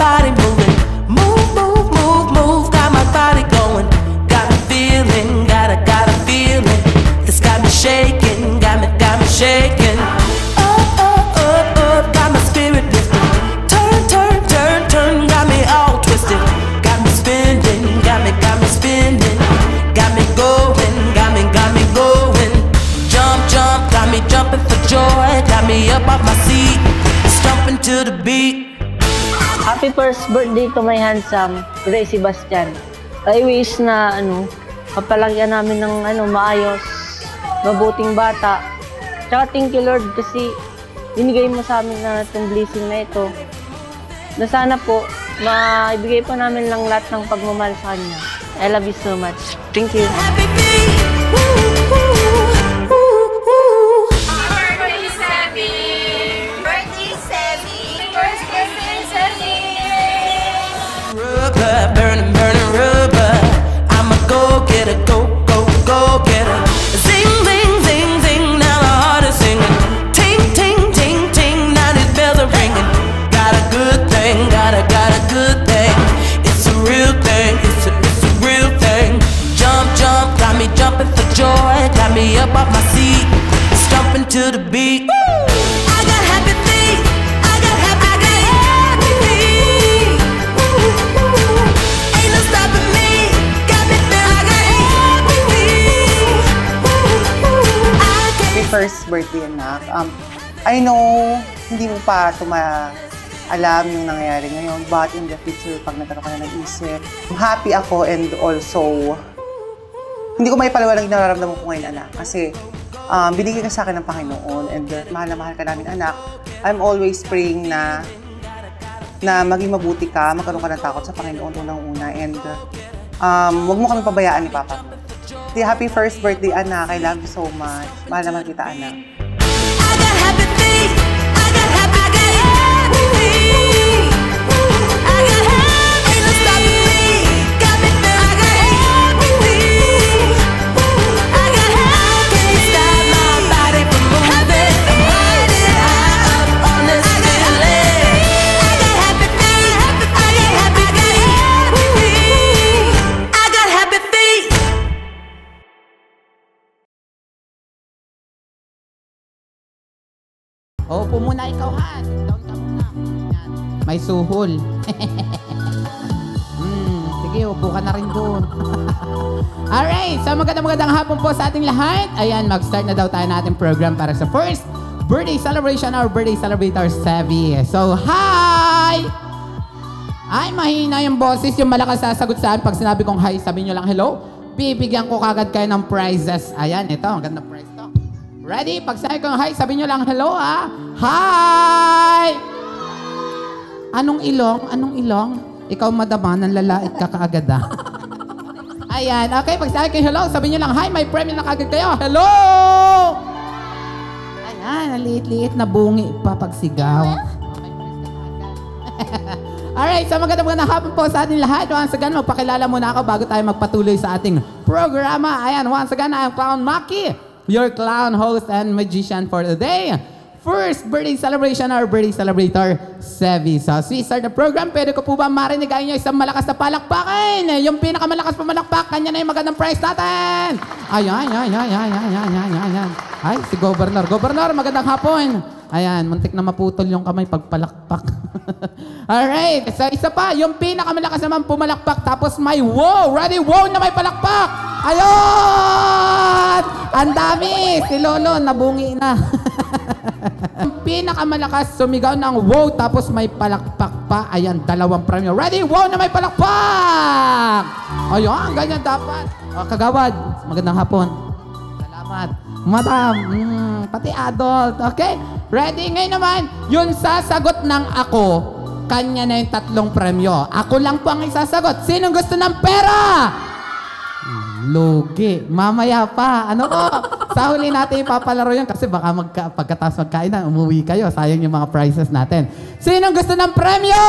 body moving. Move, move, move, move, got my body going. Got me feeling, got a feeling. It's got me shaking, got me shaking. Up, up, up, up, got my spirit lifting. Turn, turn, turn, turn, got me all twisted. Got me spinning, got me spinning. Got me going, got me going. Jump, jump, got me jumping for joy. Got me up off my seat, stomping to the beat. Happy first birthday to my handsome, Ray Sebastian. I wish na mapalagyan namin ng maayos, mabuting bata. Tsaka thank you Lord kasi binigay mo sa amin na itong blessing na ito. Na sana po, maibigay po namin lang lahat ng pagmamahal sa kanya. I love you so much. Thank you. Happy birthday, Sebi! Birthday, Sebi! First birthday, Sebi! Rubber, burning, burning rubber. I'm a go-getter, go-getter. Zing, zing, zing, zing, now my heart is singing. Ting, ting, ting, ting, now these bells are ringing. Got a good thing, got a good thing. It's a real thing, it's a real thing. Jump, jump, got me jumping for joy. Got me up off my seat, stomping to the beat. I got happy feet, I got happy feet. Ain't no stopping me, got me feeling, I got happy feet. Happy first birthday, anak. I know, hindi mo pa alam yung nangyayari ngayon, but in the future, pag nagkaroon ka na ng isip, happy ako and also, hindi ko may paliwanag na nararamdaman ko ngayon, anak. Kasi, binigay ka sa akin ng Panginoon and mahal na mahal ka namin, anak. I'm always praying na maging mabuti ka, magkaroon ka ng takot sa Panginoon unang-una, and huwag mo kami pabayaan ni Papa. Happy first birthday, anak. I love you so much. Mahal naman kita, anak. I got happy feet, I got happy feet. I got happy, ain't no stopping me, got me feeling, I got happy feet. I got happy, can't stop my body from moving. I'm riding high up on this feeling. I got happy feet, I got happy feet. I got happy feet. Upo muna ikaw, ha? Sit down ka muna. Yan. May suhol. Sige, upo ka na rin doon. Alright, so magandang hapon po sa ating lahat. Ayan, mag-start na daw tayo natin program para sa first birthday celebration or birthday celebrator, Sebi. So, hi! Ay, mahina yung boses, yung malakas sasagot saan. Pag sinabi kong hi, sabi nyo lang hello. Bibigyan ko kagad kayo ng prizes. Ayan, ito, ang ganda prize to. Ready? Pag sinabi kong hi, sabi nyo lang hello, ha? Hi! Anong ilong? Anong ilong? Ikaw, madama, nanlalait ka kaagad, ha? Ayan, okay, pag sinabi kong hello, sabi nyo lang, hi, may premyo na kagad kayo. Hello! Ayan, liit-liit na bungi papagsigaw. Alright, so magandang hapon po sa ating lahat. Once again, magpakilala muna ako bago tayo magpatuloy sa ating programa. Ayan, once again, I'm Clown Maki, your clown host and magician for today. First birthday celebration or birthday celebrator, Sebi. So, start the program. Pwede ko po ba marinig ay nyo isang malakas na palakpakin? Yung pinakamalakas pa malakpak, kanya na yung magandang prize natin. Ayan. Ay, si Governor. Governor, magandang hapon. Ayan, muntik na maputol yung kamay pagpalakpak. Alright, so isa pa, yung pinakamalakas naman pumalakpak, tapos may wow, ready, wow na may palakpak. Ayun! Ang dami! Si Lolo, nabungi na. Yung pinakamalakas sumigaw ng wow, tapos may palakpak pa. Ayan, 2 premyo. Ready, wow na may palakpak! Ayun, ganyan dapat. O, Kagawad, magandang hapon. Salamat. Madam, pati adult. Okay? Ready? Ngayon naman, yung sasagot ng ako, kanya na yung 3 premyo. Ako lang po ang isasagot. Sinong gusto ng pera? Lugi. Mamaya pa. Ano po? Sa huli natin ipapalaro yan kasi baka pagkatapos magkain na, umuwi kayo. Sayang yung mga prizes natin. Sinong gusto ng premyo?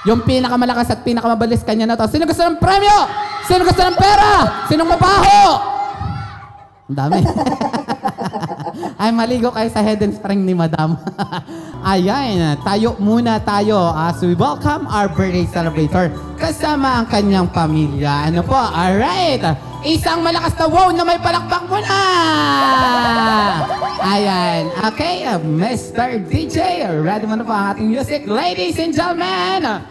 Yung pinakamalakas at pinakamabilis kanya na to. Sinong gusto ng premyo? Sinong gusto ng pera? Sinong mabaho? Ang dami. Ay, maligo kayo sa Head and Spring ni Madam. Ayan, tayo muna tayo as we welcome our birthday celebrator kasama ang kanyang pamilya. Ano po? Alright. Isang malakas na wow na may palakpak muna. Ayan. Okay, Mr. DJ, ready mo na po ang ating music. Ladies and gentlemen,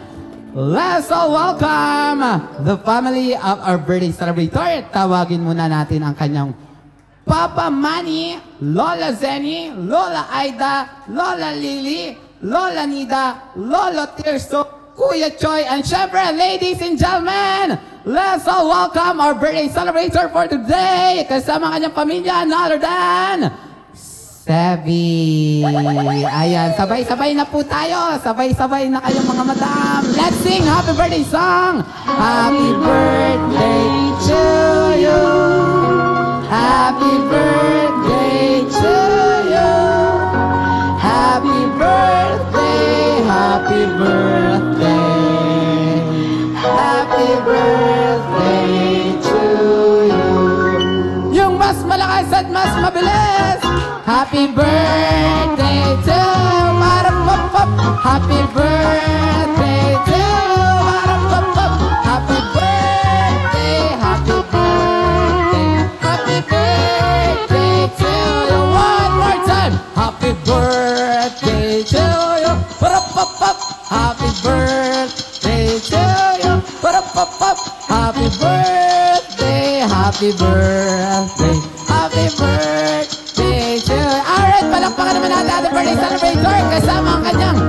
let's all welcome the family of our birthday celebrator. Tawagin muna natin ang kanyang Papa Manny, Lola Zenny, Lola Aida, Lola Lily, Lola Nida, Lolo Tirso, Kuya Choi, and syempre, ladies and gentlemen, let's all welcome our birthday celebrator for today. Kasama kanyang pamilya, none other than Sevi. Ayan, sabay-sabay na po tayo. Sabay-sabay na kayo mga madam. Let's sing happy birthday song. Happy birthday to you. Happy birthday to you. Happy birthday, happy birthday. Happy birthday to you. Yung mas malakas at mas mabilis. Happy birthday to Marapapap. Happy birthday to Marapapap. Happy birthday, happy birthday. Happy birthday to you. One more time. Happy birthday to you. Marapapap. Happy birthday to you. Marapapap. Happy birthday, happy birthday. Happy birthday to you. Alright, palakpakan naman natin ating birthday celebrator kasama ang kanyang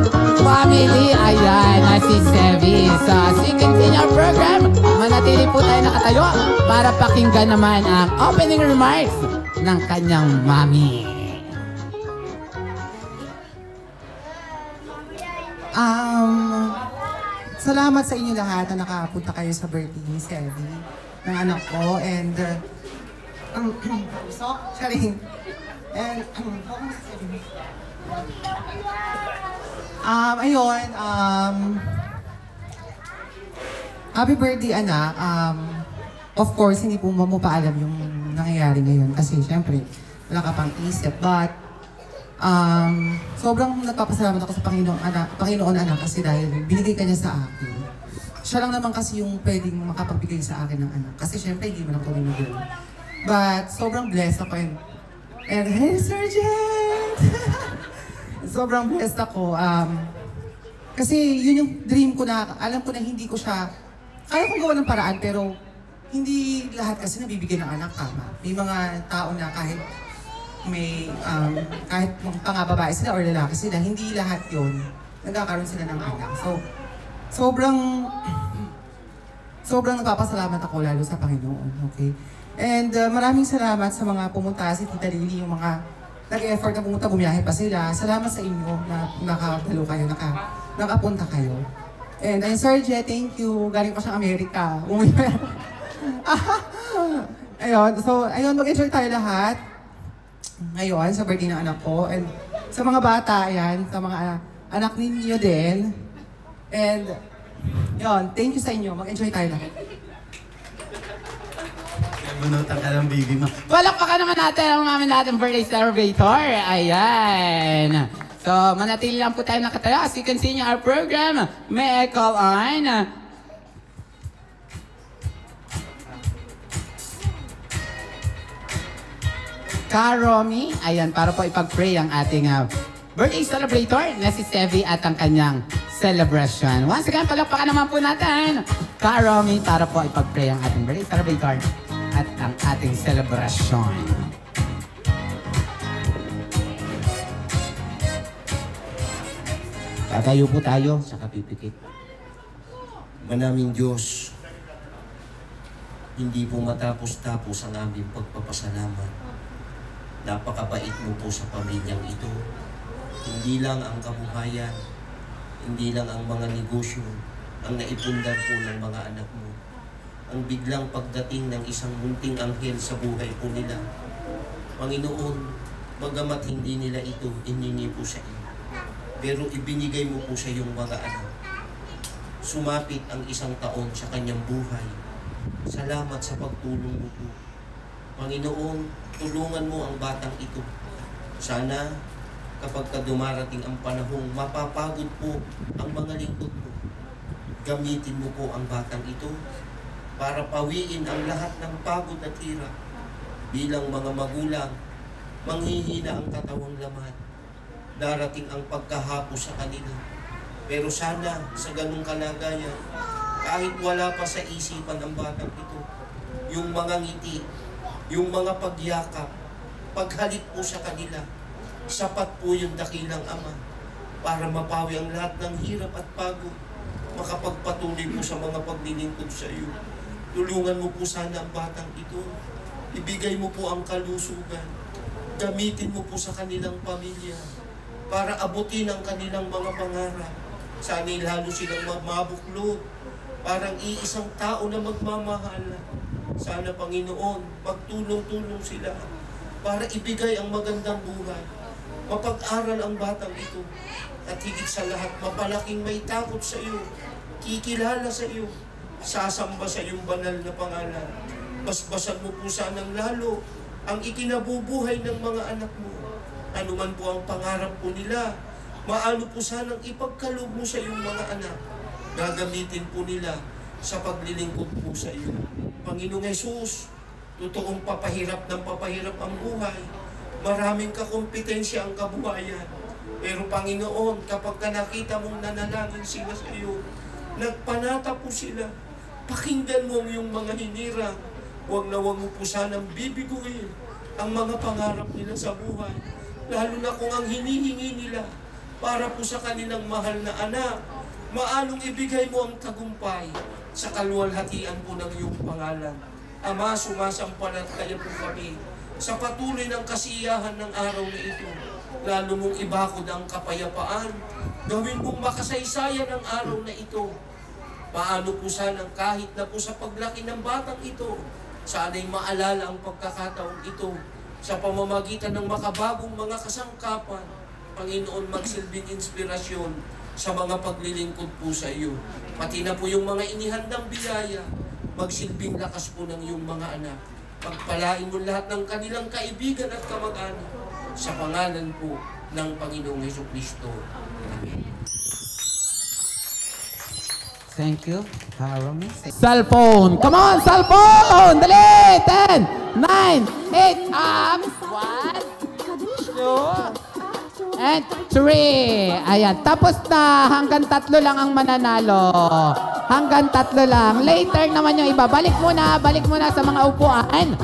family. Ayan, na si Sevi. So, as we continue our program, manatili po tayo nakatayo para pakinggan naman ang opening remarks ng kanyang mami. Salamat sa inyo lahat na nakapunta kayo sa birthday ni Sevi, ng anak ko, and Charing. And ayun, happy birthday anak. Of course, hindi po mo pa alam yung nangyayari ngayon kasi syempre wala ka pang isip, but sobrang nagpapasalamat ako sa Panginoon anak kasi dahil binigay ka niya sa akin. Siya lang naman kasi yung pwedeng makapagbigay sa akin ng anak. Kasi syempre hindi mo lang tumimigil. But sobrang blessed ako and hey, Sergeant! Sobrang blessed ako. Kasi yun yung dream ko na, alam ko na hindi ko siya, kaya kong gawa ng paraan pero hindi lahat kasi nabibigyan ng anak, tama. May mga tao na kahit kahit pangababae sila or lalaki sila, hindi lahat yun nagkakaroon sila ng anak. So, sobrang nagpapasalamat ako lalo sa Panginoon, okay? And maraming salamat sa mga pumunta, si Tita Lily, yung mga nag-effort na pumunta, bumiyahe pa sila. Salamat sa inyo na nakadalo kayo, nakapunta kayo. And ayun, Sergeant, thank you. Galing pa siyang Amerika. Ayun, so, ayun, mag-enjoy tayo lahat. Ngayon, sa birthday ng anak ko. And sa mga bata, ayan, sa mga anak ninyo din. And, yun, thank you sa inyo. Mag-enjoy tayo lahat. Bunutan ka ng baby mo. Palakpakan naman natin ang mami natin birthday celebrator. Ayan. So, manatili lang po tayo nakatayo as we continue our program. May I call on Karomi, ayan, para po ipag-pray ang ating birthday celebrator na si Sevi at ang kanyang celebration. Once again, palakpakan naman po natin Karomi para po ipag-pray ang ating birthday celebrator at ang ating celebration. Tatayo po tayo, saka pipikit. Manaming Diyos, hindi po matapos-tapos ang aming pagpapasalamat. Napakabait mo po sa pamilyang ito. Hindi lang ang kabuhayan, hindi lang ang mga negosyo, ang naipundar po ng mga anak mo. Ang biglang pagdating ng isang munting anghel sa buhay po nila. Panginoon, bagamat hindi nila ito iningi po sa iyo, pero ibinigay mo po sa iyong mga anak. Sumapit ang isang taon sa kanyang buhay. Salamat sa pagtulong mo po. Panginoon, tulungan mo ang batang ito Sana kapag dumarating ang panahong mapapagod po ang mga lingkod mo, gamitin mo po ang batang ito para pawiin ang lahat ng pagod at hirap. Bilang mga magulang, manghihina ang katawang laman. Darating ang pagkahapos sa kanila. Pero sana sa ganung kalagayan, kahit wala pa sa isipan ang batang ito, yung mga ngiti, yung mga pagyakap, paghalik po sa kanila, sapat po yung dakilang Ama para mapawi ang lahat ng hirap at pagod, makapagpatuloy po sa mga paglilingkod sa iyo. Tulungan mo po sana ang batang ito. Ibigay mo po ang kalusugan. Gamitin mo po sa kanilang pamilya para abutin ang kanilang mga pangarap. Sana'y lalo silang mabuklod. Parang iisang tao na magmamahal. Sana, Panginoon, magtulong-tulong sila para ibigay ang magandang buhay. Mapag-aral ang batang ito. At higit sa lahat, mapalaking may takot sa iyo. Kikilala sa iyo. Sasamba sa iyong banal na pangalan. Basbasan mo po sanang lalo ang ikinabubuhay ng mga anak mo. Ano man po ang pangarap po nila, maano po sanang ipagkaloob mo sa iyong mga anak. Gagamitin po nila sa paglilingkod po sa iyo. Panginoong Hesus, totoong papahirap ng papahirap ang buhay. Maraming kakompetensya ang kabuhayan. Pero Panginoon, kapag nakita mong nanalangin sila sa iyo, nagpanata po sila. Pakinggan mo yung mga hinira. Huwag na huwag mo po sanang bibiguin ang mga pangarap nila sa buhay. Lalo na kung ang hinihingi nila para po sa kanilang mahal na anak, maalong ibigay mo ang tagumpay sa kaluwalhatian po ng iyong pangalan. Ama, sumasampalataya po kami sa patuloy ng kasiyahan ng araw na ito. Lalo mong ibakod ang kapayapaan. Gawin mong makasaysayan ang araw na ito. Paano po sanang kahit na po sa paglaki ng batang ito, sana'y maalala ang pagkakataong ito sa pamamagitan ng makabagong mga kasangkapan. Panginoon, magsilbing inspirasyon sa mga paglilingkod po sa iyo. Pati na po yung mga inihandang biyaya, magsilbing lakas po ng iyong mga anak. Pagpalain mo lahat ng kanilang kaibigan at kamag-anak sa pangalan po ng Panginoong Hesukristo. Amen. Thank you. Cellphone. Come on, cellphone! Dali! 10, 9, 8, up! 1, 2, and 3. Ayan. Tapos na. Hanggang 3 lang ang mananalo. Hanggang 3 lang. Later naman yung iba. Balik muna sa mga upuan.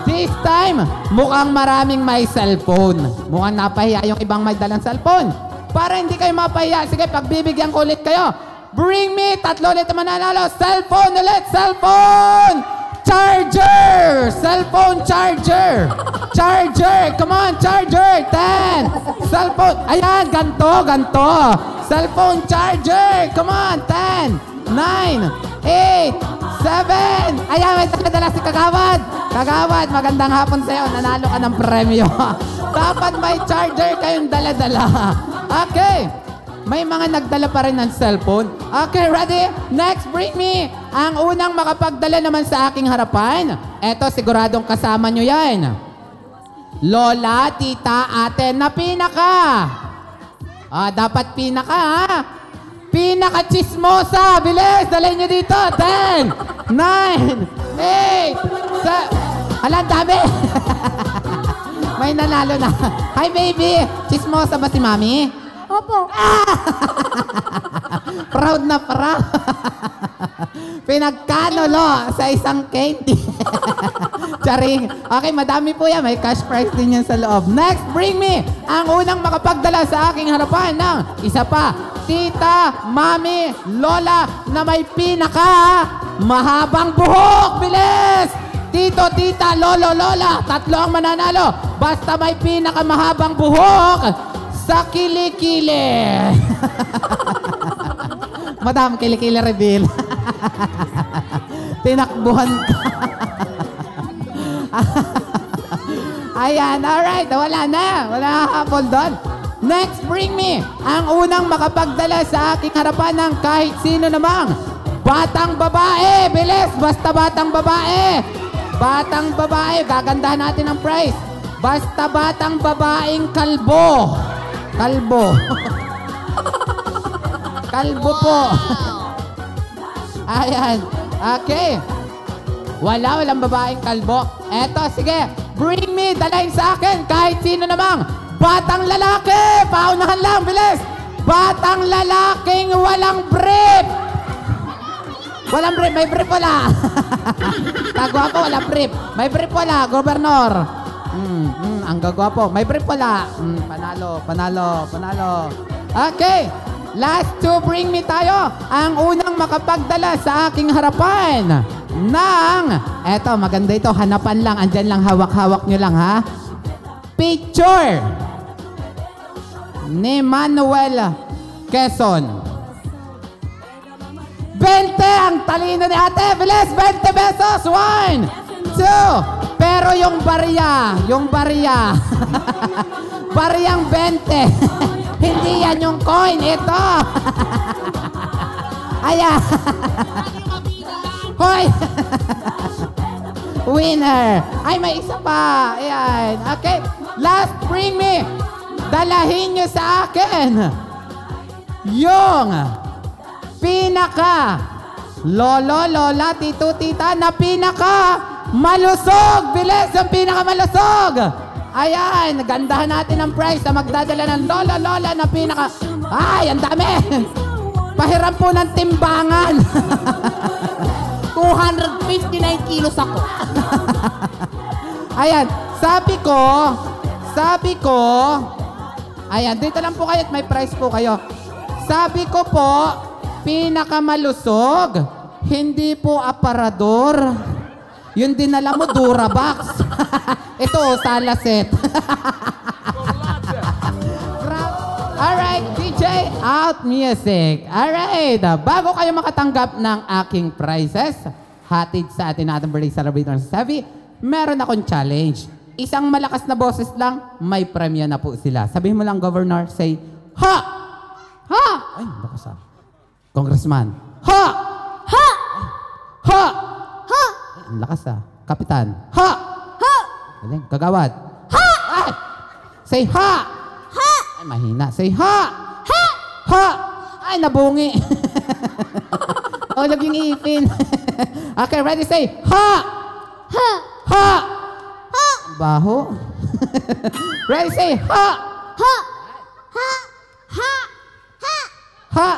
This time, mukhang maraming may cellphone. Mukhang napahiya yung ibang may dalang cellphone. Para hindi kayo mapahiya. Sige, pagbibigyan ko ulit kayo. Bring me, 3 ulit ang mananalo. Cellphone ulit, cellphone! Charger! Cellphone charger! Charger! Come on, charger! 10! Cellphone, ayan, ganto. Cellphone charger! Come on, 10! 9! 8! 7! Ayan, may dala si Kagawad! Kagawad, magandang hapon sa'yo. Nanalo ka ng premyo. Dapat may charger kayong dala-dala. Okay. May mga nagdala pa rin ng cellphone. Okay, ready? Next, bring me. Ang unang makapagdala naman sa aking harapan. Eto, siguradong kasama nyo yan. Lola, tita, ate, na pinaka. Dapat pinaka, ha? Pinaka chismosa. Bilis, dalhin nyo dito. 10, 9, 8, 7. Alam, dami. May nanalo na. Hi, baby. Chismosa ba si mami? Opo. Proud na proud. Pinagkanolo sa isang candy. Charing. Okay, madami po yan. May cash prize din yan sa loob. Next, bring me ang unang makapagdala sa aking harapan ng isa pa. Tita, mami, lola na may pinaka mahabang buhok. Bilis! Tito, tita, lolo, lola. 3 ang mananalo. Basta may pinaka mahabang buhok. Sa kilikili. Madam, kilikili reveal. Tinakbuhan ka. Ayan, alright. Wala na habol doon. Next, bring me ang unang makapagdala sa aking harapan ng kahit sino namang batang babae. Bilis, basta batang babae. Batang babae. Gagandahan natin ang prize. Basta batang babaeng kalbo. Kalbo. Kalbo po. Ayan. Okay. Walang babaeng kalbo. Eto, sige. Bring me, dalahin sa akin. Kahit sino namang batang lalaki. Paunahan lang, bilis. Batang lalaking walang brief. Walang brief, may brief wala. Kagwapo, walang brief. May brief wala, gobernador. Ang gagwapo. May brief wala. Panalo. Okay. Last two, bring me tayo. Ang unang makapagdala sa aking harapan ng, eto, maganda ito, hanapan lang, andyan lang, hawak-hawak nyo lang, ha? Picture ni Manuel Quezon. 20 ang talino ni ate. Bilis, 20 pesos. 1, 2. Pero yung barya. Baryang 20. Hindi yan yung coin. Ito. Ayan. Hoy. Winner. Ay, may isa pa. Ayan. Okay. Last, bring me. Dalahin nyo sa akin yung pinaka lolo, lola, tito, tita na pinaka malusog. Bilis, yung pinaka malusog. Ayan, gandahan natin ang price na magdadala ng lolo, lola na pinaka. Ay, ang dami. Pahiram po ng timbangan. 259 kilos ako. Ayan, sabi ko, ayan, dito lang po kayo at may price po kayo. Sabi ko po, pinakamalusog, hindi po aparador. Yung dinala mo, Durabox. Ito, Salaset. Alright, DJ, out music. Alright, bago kayo makatanggap ng aking prizes, hatid sa atin natin birthday celebrator sa Sevi, meron akong challenge. Isang malakas na boses lang, may premyo na po sila. Sabihin mo lang, Governor, say, ha! Ha! Ay, lakas ah. Congressman, ha! Ha! Ha! Ha! Ay, lakas ah. Kapitan, ha! Ha! Galing, kagawad, ha! Ay! Say, ha! Ha! Ay, mahina. Say, ha! Ha! Ha! Ay, nabungi. Ulog yung ipin. Okay, ready, say, ha! Ha! Ha! Ha! Baho. Ready, say, ha! Ha! Ha! Ha! Ha! Ha!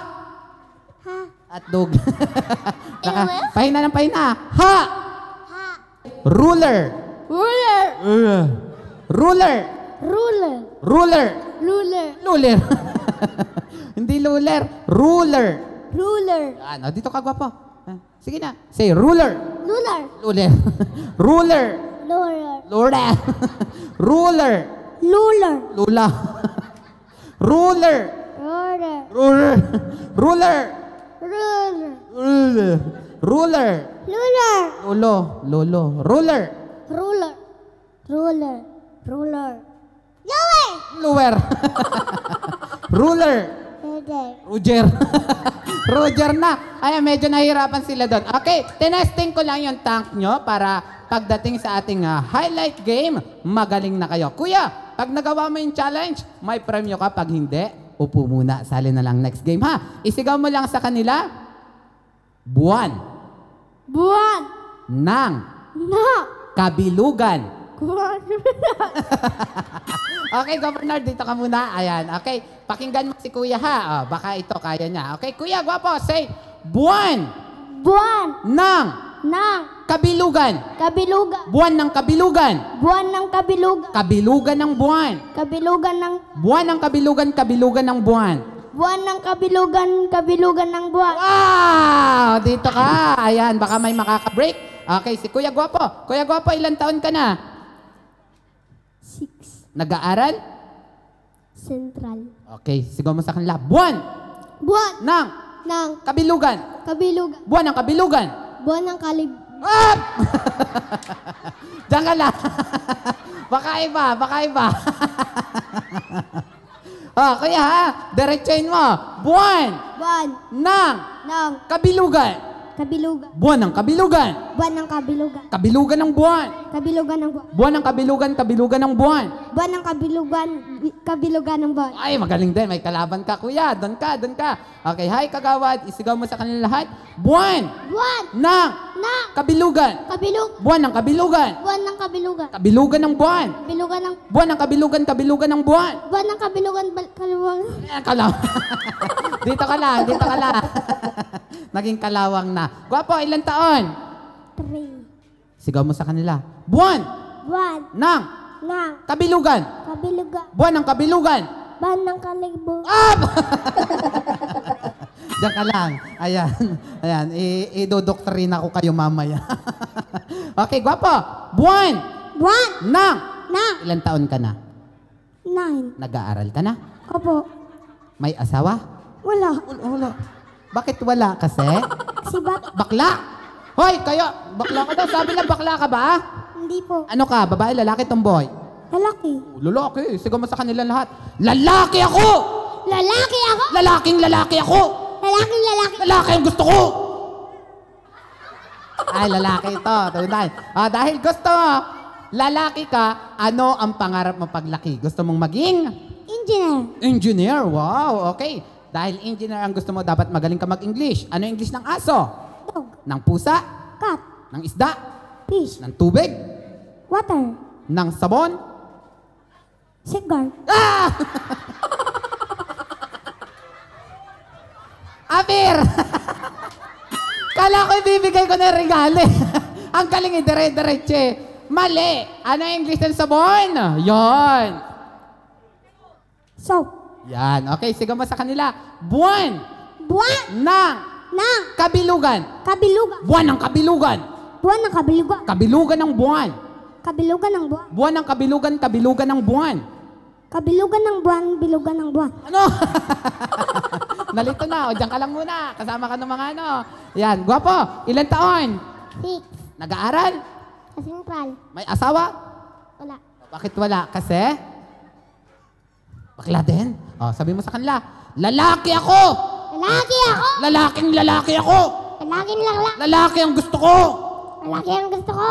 At dog. Pahina ng pahina. Ha! Ha! Ruler. Ruler. Ruler. Ruler. Ruler. Ruler. Luler. Hindi luler. Ruler. Ruler. Ano, dito ka gwapo. Sige na. Say, ruler. Ruler. Luler. Ruler. Ruler. Luler. Ruler. Ruler. Lula. Ruler. Ruler. Ruler. Ruler. Ruler. Ruler. Ruler. Ruler. Lolo. Lolo. Ruler. Ruler. Ruler. Ruler. Yahweh! Luwer. Ruler. Ruler. Roger. Roger na. Ay, medyo nahihirapan sila doon. Okay, tinesting ko lang yung tank nyo para pagdating sa ating highlight game, magaling na kayo. Kuya, pag nagawa mo yung challenge, may premyo ka. Pag hindi, upo muna. Sali na lang next game, ha? Isigaw mo lang sa kanila, buwan Buwan. ng Na. kabilugan. Buwan. Okay, Governor, dito ka muna. Ayan, okay. Pakinggan mo si Kuya, ha? Baka ito kaya niya. Okay, Kuya, gwapo, say, buwan Buwan. ng Ng. kabilugan. Kabilugan. Buwan ng kabilugan. Buwan ng kabilugan. Kabilugan ng buwan. Kabilugan ng. Buwan ng kabilugan, kabilugan ng buwan. Buwan ng kabilugan. Kabilugan ng buwan. Wow! Dito ka. Ayan, baka may makaka-break. Okay, si Kuya Gwapo. Kuya Gwapo, ilang taon ka na? 6. Nag-aaral? Central. Okay, sigaw mo sa kanila. Buwan Buwan. ng Ng. kabilugan. Kabilugan. Buwan ng kabilugan. Buwan ng kalib. Ah! Diyan ka lang. Baka iba, baka iba. Oh, kaya ha, diretsuin mo. Buwan Buwan. ng Ng. kabilugan. Kabilugan. Buwan ng kabilugan. Buwan ng kabilugan. Kabilugan ng buwan. Kabilugan ng buwan. Buwan ng kabilugan, kabilugan ng buwan. Buwan ng kabilugan. Kabilugan ng buwan. Ay, magaling din. May kalaban ka, kuya. Doon ka, doon ka. Okay, hi, kagawad. Isigaw mo sa kanila lahat. Buwan Buwan ng ng kabilugan. kabilug. Buwan ng kabilugan. Buwan ng kabilugan. Kabilugan ng buwan. Kabilugan ng Buwan ng kabilugan, kabilugan ng buwan. buwan ng kabilugan. Kabilugan. Kalawang. Dito ka lang, dito ka lang. Naging kalawang na. Gwapo, ilang taon? 3. Sigaw mo sa kanila. Buwan Buwan ng ng kabilugan. kabilugan. Buwan ng kabilugan. Buwan ng kalibo. Up! Diyan ka lang. Ayan. Ayan. Idodoktrina ko kayo mamaya. Okay, gwapo. Buwan Buwan ng ng ilang taon ka na? 9. Nag-aaral ka na? Opo. May asawa? Wala. Wala. Bakit wala? Kasi? Si Bat. Bakla! Hoy, kayo! Bakla ka daw. Sabi na bakla ka ba? Hindi po. Ano ka? Babae, lalaki, tomboy? Lalaki. Lalaki. Sigaw mo sa kanila lahat. Lalaki ako! Lalaki ako. Lalaking lalaki ako! Lalaking lalaki. Lalaki ang gusto ko! Ay, lalaki ito. Tunay. Dahil gusto mo, lalaki ka, ano ang pangarap mo paglaki? Gusto mong maging? Engineer. Engineer. Wow, okay. Dahil engineer ang gusto mo, dapat magaling ka mag-English. Ano English ng aso? Dog. Ng pusa? Cat. Ng isda? Fish. Ng tubig? Water. Ng sabon? Cigar. Ah! Amir! Kala ko ibibigay ko na regalo. Ang galing dire-diretso. Mali! Ano ang English ng sabon? Yon. Soap. Yan. Okay, sigaw mo sa kanila. Buwan Buwan ng ng kabilugan. kabilugan. Buwan ng kabilugan. Buwan ng kabilugan. Kabilugan ng buwan. Kabilugan ng buwan. Buwan ng kabilugan, kabilugan ng buwan. Kabilugan ng buwan. Bilugan ng buwan. Ano? Nalito na. O, dyan ka lang muna. Kasama ka ng mga ano. Yan. Gwapo. Ilan taon? 6. Nag-aaral? Sa Central. May asawa? Wala. Bakit wala? Kasi? Bakla din? O, sabi mo sa kanila, lalaki ako! Lalaki ako. Lalaking lalaki ako! Lalaking lakla. Lalaki ang gusto ko! Lalaki ang gusto ko.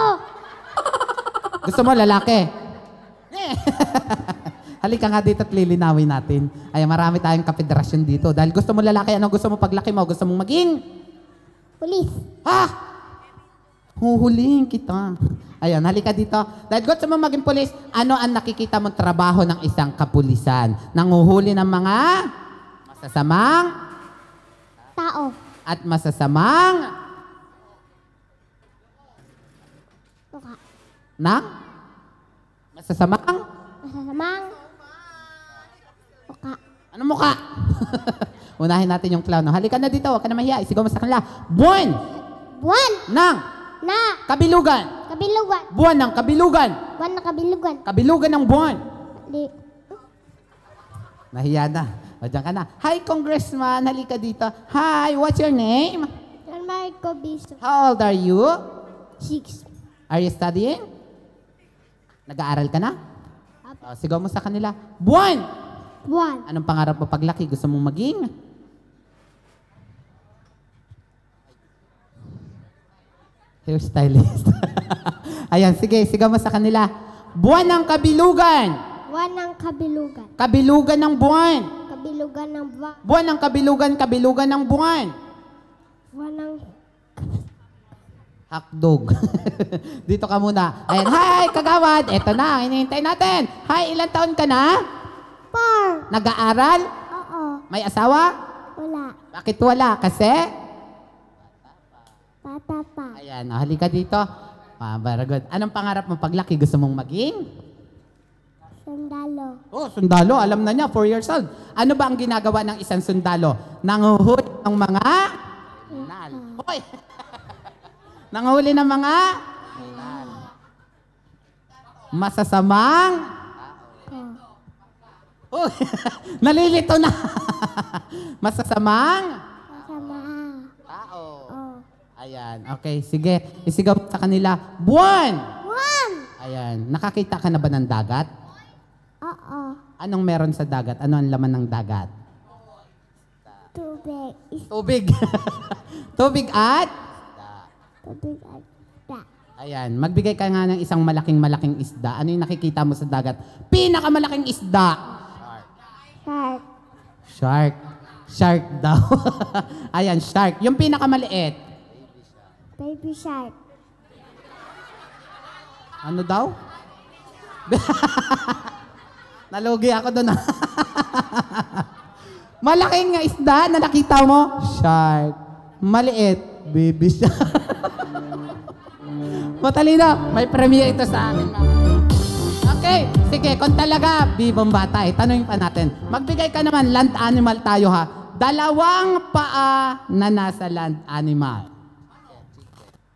Gusto mo lalaki? Halika nga dito at lilinawin natin. Ay, marami tayong kapederasyon dito. Dahil gusto mo lalaki, ano gusto mo paglaki mo? Gusto mong maging? Pulis. Ha? Huhulihin kita. Ayun, halika dito. Dahil gusto mo maging pulis, ano ang nakikita mong trabaho ng isang kapulisan? Nanguhuli ng mga masasamang Tao. at masasamang Mukha. ng masasamang Masasamang. Mukha. ano mukha? Unahin natin yung clown. No? Halika na dito, huwag ka na mahiya. Isigaw mo sa kanila. Buwan Buwan ng na kabilugan. kabilugan. Buwan ng kabilugan. Buwan na kabilugan. Kabilugan ng buwan. Di. Nahiya na. O, dyan ka na. Hi, Congressman. Halika dito. Hi, what's your name? San Marco Biso. How old are you? 6. Are you studying? Nag-aaral ka na? O, sigaw mo sa kanila. Buwan! Buwan. Anong pangarap mo paglaki? Gusto mong maging? Hairstylist. Ayan, sige. Sigaw mo sa kanila. Buwan ng kabilugan! Buwan ng kabilugan. Kabilugan ng buwan! Kabilugan ng buwan. Buwan ng kabilugan, kabilugan ng buwan! Buwan ng Hotdog. Dito ka muna. Ayan, hi, kagawad. Eto na, hinihintay natin. Hi, ilang taon ka na? 4. Nag-aaral? Oo. May asawa? Wala. Bakit wala? Kasi? Bata pa. Ayan, halika dito. Very good. Anong pangarap mo paglaki? Gusto mong maging? Sundalo. Oh, sundalo. Alam na niya, 4 years old. Ano ba ang ginagawa ng isang sundalo? Nanguhuli ng mga... Hoy! Nanguhuli ng mga... Masasamang... Oh, nalilito na. Masasamang... Masama. Tao. Oh. Ayan, okay. Sige, isigaw mo sa kanila. Buwan! Buwan. Ayan, nakakita ka na ba ng dagat? Oo. Anong meron sa dagat? Ano ang laman ng dagat? Tubig. Tubig. Tubig at Mabigat. Da. Ayan, magbigay ka nga ng isang malaking isda. Ano yung nakikita mo sa dagat? Pinakamalaking isda. Shark. Shark. Shark daw. Ayan, shark. Yung pinakamaliit. Baby shark. Ano daw? Nalugi ako doon. Malaking isda na nakita mo? Shark. Maliit. Baby shark. Matalino. May premiere ito sa akin. Okay. Sige, kung talaga bibong bata, tanongin pa natin. Magbigay ka naman, land animal tayo ha. 2 paa na nasa land animal.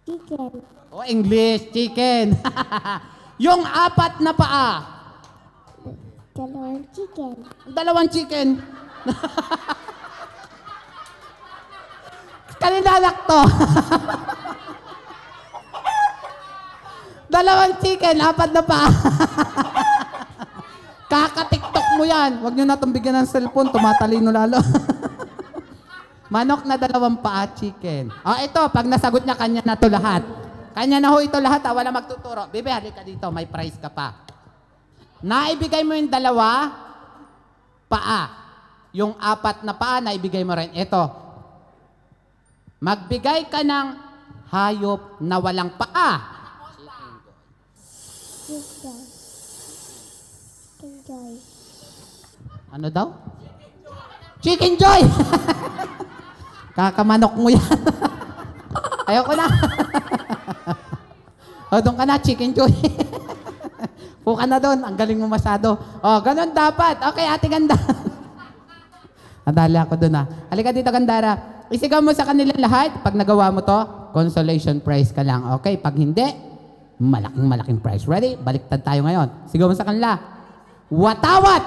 Chicken. Oh, English, chicken. Yung 4 na paa. 2 chicken. 2 chicken. Kaninanak to. 2 chicken, 4 na paa. Kaka-tiktok mo yan. Huwag nyo na itong bigyan ng cellphone, tumatalino lalo. Manok na 2 paa, chicken. Oh, ito, pag nasagot niya, kanya na to lahat. Kanya na ho ito lahat, wala magtuturo. Bebe, halika dito, may prize ka pa. Naibigay mo yung 2 paa. Yung 4 na paa, naibigay mo rin. Ito, magbigay ka ng hayop na walang paa. Chicken. Enjoy. Ano daw? Chicken Joy! Kakamanok mo yan. Ayoko na. O, doon ka na, Chicken Joy. Puka na doon. Ang galing mo masyado. O, ganun dapat. Okay, ate ganda. Nadali ako doon ha. Halika dito, Gandara. Isigaw mo sa kanilang lahat. Pag nagawa mo to, consolation prize ka lang. Okay, pag hindi, malaking prize. Ready? Baliktad tayo ngayon. Sigaw mo sa kanila. Watawat!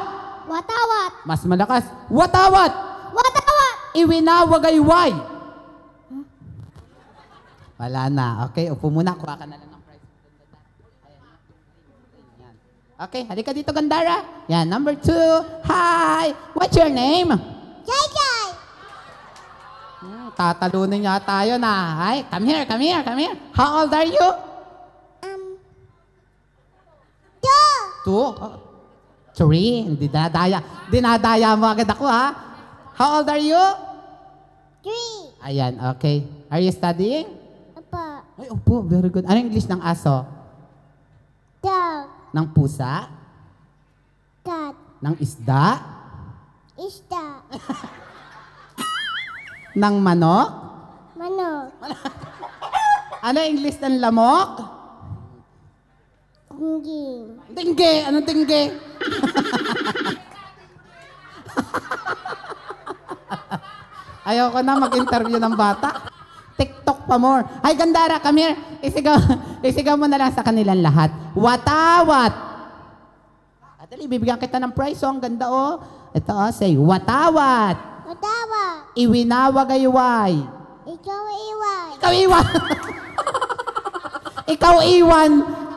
Watawat. Mas malakas. Watawat! Watawat. Iwinawagayway. Wala na. Okay, upo muna. Kuha ka na lang ng prize. Yan. Okay, halika dito, Gandara. Yan, number 2. Hi! What's your name? Jai Jai. Tatalunin niya tayo na. Hi, come here. How old are you? 2. 3. Dinadaya mo agad ako, ha? How old are you? 3. Ayan, okay. Are you studying? Apa. Ay, opo, very good. Ano English ng aso? Dog. Ng pusa? Cat. Ng isda? Isda. Ng manok? Manok. Ano English ng lamok? Gingging. Tingge! Anong tingge? Ayoko na mag-interview ng bata. TikTok pa more. Ay, Gandara, come here. Isigaw mo na lang sa kanilang lahat. Watawat! Atali, bibigyan kita ng prize. Oh, ang ganda, oh. Ito, oh, say, watawat! Watawat. Iwinawagayway. Ikaw iwan. Ikaw iwan! Ikaw iwan!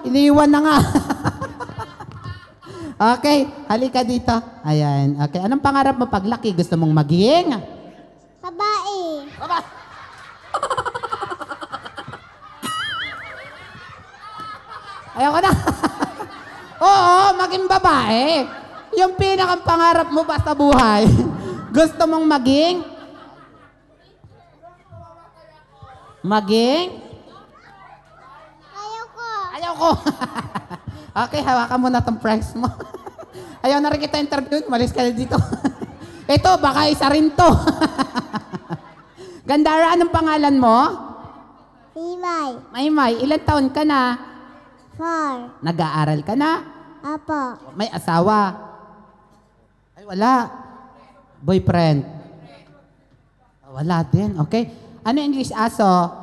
Iniwan na nga. Okay, halika dito. Ayan, okay. Anong pangarap mo paglaki? Gusto mong maging? Babae. Ayoko na. Oo, maging babae. Yung pinakang pangarap mo ba sa buhay? Gusto mong maging? Maging? Ayoko. Okay, hawakan mo na tong prize mo. Ayaw na rin kita interview. Malis ka na dito. Ito, baka isa rin to. Gandara, anong pangalan mo? Maymay. Maymay, ilan taon ka na? 4. Nag-aaral ka na? Apo. May asawa? Ay, wala. Boyfriend? Wala din, okay. Ano English aso?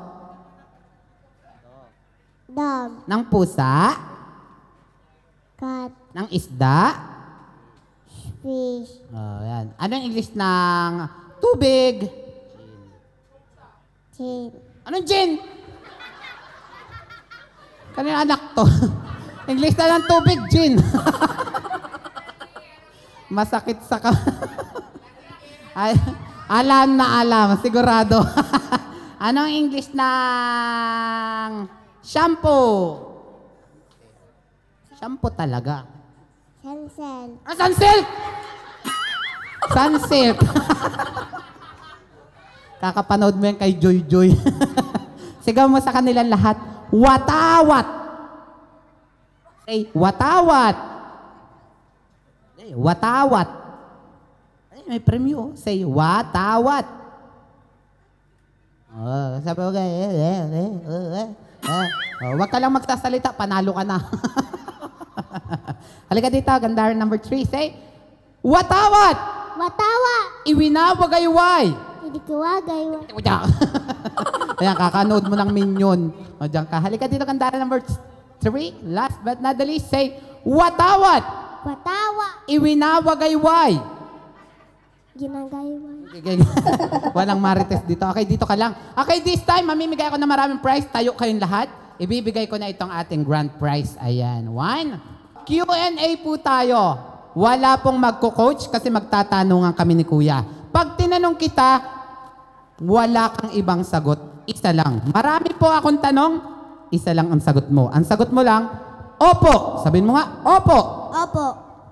Dog. Ng pusa? Cat. Ng isda? Fish. Oh, yan. Ano yung English ng tubig? Chin. Anong gin? Kanina anak to. English na ng tubig, gin. Masakit sa ka. Ay, alam na alam, sigurado. Anong English ng shampoo? Shampoo talaga. Sunset. Sunsilk! Sunsilk. Kakapanood mo yan kay Joy Joy. Sigaw mo sa kanilang lahat, watawat. Say, watawat. Say, watawat. Ay, may premyo. Say, watawat. Oh, sabi ko, wag ka lang magsasalita, panalo ka na. Halika dito, gandara number 3. Say, watawat! Watawa. Iwinawagayway. Hindi ko wagay. Ayan, kakanood mo ng Minion. O, dyan ka. Halika dito, gandara number 3. Last but not the least, say, watawat! Watawa. Iwinawagayway. Ginagawa. Walang marites dito. Okay, dito ka lang. Okay, this time, mamimigay ako ng maraming prize. Tayo kayong lahat. Ibibigay ko na itong ating grand prize. Ayan. 1. Q&A po tayo. Wala pong magko-coach kasi magtatanungan kami ni Kuya. Pag tinanong kita, wala kang ibang sagot. Isa lang. Marami po akong tanong, isa lang ang sagot mo. Ang sagot mo lang, opo. Sabihin mo nga, opo. Opo.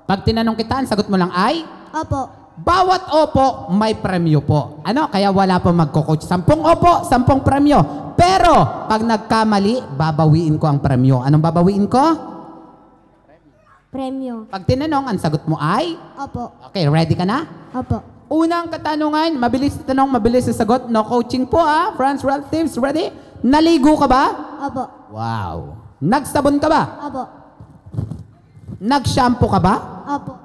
Pag tinanong kita, ang sagot mo lang ay, Opo. bawat opo, may premyo po. Ano? Kaya wala pong magko-coach. 10 opo, 10 premyo. Pero, pag nagkamali, babawiin ko ang premyo. Anong babawiin ko? Premyo. Pag tinanong, ang sagot mo ay? Opo. Okay, ready ka na? Opo. Unang katanungan, mabilis na tanong, mabilis na sagot. No coaching po friends, relatives, ready? Naligo ka ba? Opo. Wow. Nagsabon ka ba? Opo. Nag-shampoo ka ba? Opo.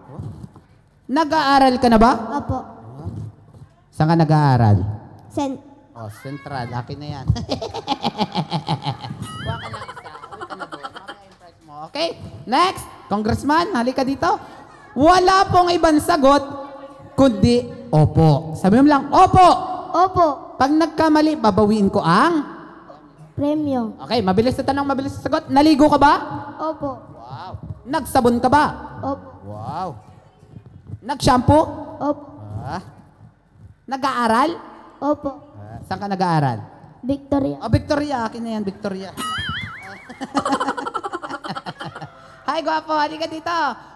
Nag-aaral ka na ba? Opo. Saan ka nag-aaral? Oh, Central. Akin na yan. Kuha ka ng isa. Uwi ka na doon. Mamaya yung price mo. Okay? Next. Congressman, halika dito. Wala pong ibang sagot, kundi opo. Sabi mo lang, opo. Opo. Pag nagkamali, babawiin ko ang? Premyo. Okay, mabilis na tanong, mabilis na sagot. Naligo ka ba? Opo. Wow. Nagsabon ka ba? Opo. Wow. Nag-shampoo? Opo. Nag-aaral? Opo. Saan ka nag-aaral? Victoria. Oh, Victoria. Akin na yan, Victoria. Hi, gwapo. Halika dito.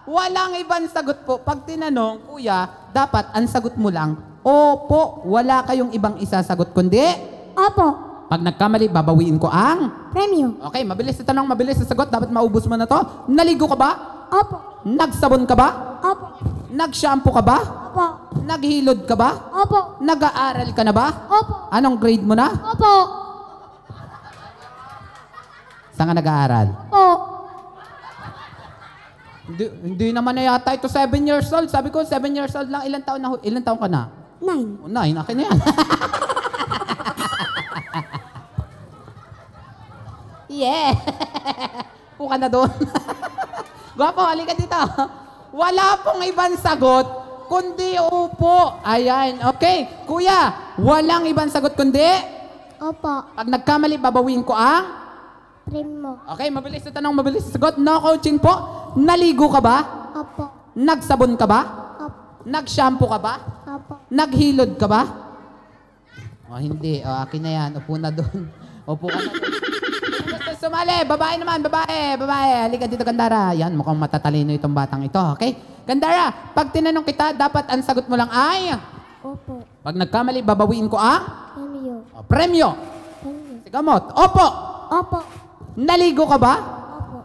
Walang ibang sagot po. Pag tinanong, kuya, dapat ang sagot mo lang, opo. Wala kayong ibang isasagot, kundi? Opo. Pag nagkamali, babawiin ko ang? Premyo. Okay, mabilis na tanong, mabilis na sagot. Dapat maubos mo na to. Naligo ka ba? Opo. Nagsabon ka ba? Opo. Nag-shampoo ka ba? Opo. Naghilod ka ba? Opo. Nag-aaral ka na ba? Opo. Anong grade mo na? Opo. Saan ka nag-aaral? Opo. Hindi naman na yata ito 7 years old. Sabi ko 7 years old lang. Ilan taon ka na? 9. 9. Akin na yan. Yeah. Puka na doon. Gwapo, halika dito. Wala pong ibang sagot, kundi upo. Ayan, okay. Kuya, walang ibang sagot kundi? Opo. Pag nagkamali, babawiin ko ang? Premyo. Okay, mabilis na tanong, mabilis na sagot. No coaching po. Naligo ka ba? Opo. Nagsabon ka ba? Opo. Nag-shampoo ka ba? Opo. Naghilod ka ba? Oh, hindi. Oh, akin na yan. Upo na doon. Upo ka na doon. Gusto sumali. Babae naman. Babae. Halika dito, Gandara. Yan, mukhang matatalino itong batang ito. Okay? Gandara, pag tinanong kita, dapat ang sagot mo lang ay? Opo. Pag nagkamali, babawiin ko ang? Premyo. Oh, premyo. Premyo. Sigamot. Opo. Opo. Naligo ka ba? Opo.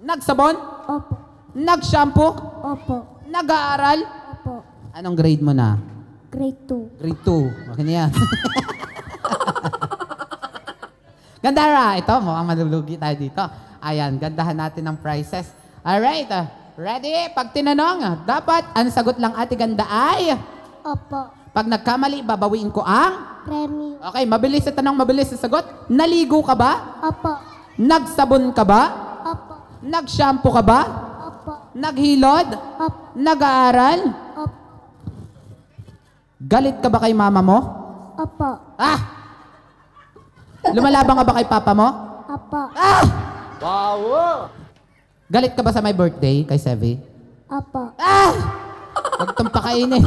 Nagsabon? Opo. Nag-shampoo? Opo. Nag-aaral? Opo. Anong grade mo na? Grade 2. Grade 2. Okay na yan. Gandara, ito, mukhang malulugi tayo dito. Ayan, gandahan natin ng prizes. Alright, ready? Pag tinanong, dapat ang sagot lang ate ganda ay? Opo. Pag nagkamali, babawiin ko ang? Premyo. Okay, mabilis na tanong, mabilis na sagot. Naligo ka ba? Opo. Nagsabon ka ba? Opo. Nag-shampoo ka ba? Opo. Naghilod? Opo. Nag-aaral? Opo. Galit ka ba kay mama mo? Opo. Ah! Lumalaban ka ba kay papa mo? Opo. Ah! Wow! Galit ka ba sa my birthday kay Sevi? Opo. Ah! Huwag tong pakainin.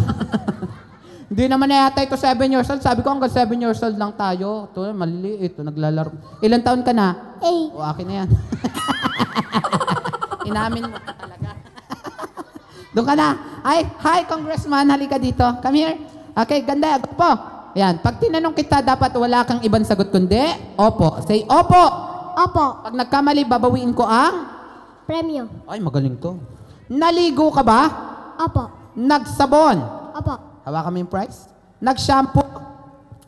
Hindi naman na yata ito 7 years old. Sabi ko hanggang 7 years old lang tayo. Ito, maliliit. Ito, naglalaro. Ilan taon ka na? 8. O, akin na yan. Inamin mo ka talaga. Doon ka na. Ay, hi, Congressman. Halika dito. Come here. Okay, ganda. Opo. Yan. Pag tinanong kita, dapat wala kang ibang sagot kundi, opo. Say, opo. Opo. Pag nagkamali, babawiin ko ang... Premyo. Ay, magaling to. Naligo ka ba? Opo. Nagsabon. Opo. Hawakan mo yung price. Nag-shampoo.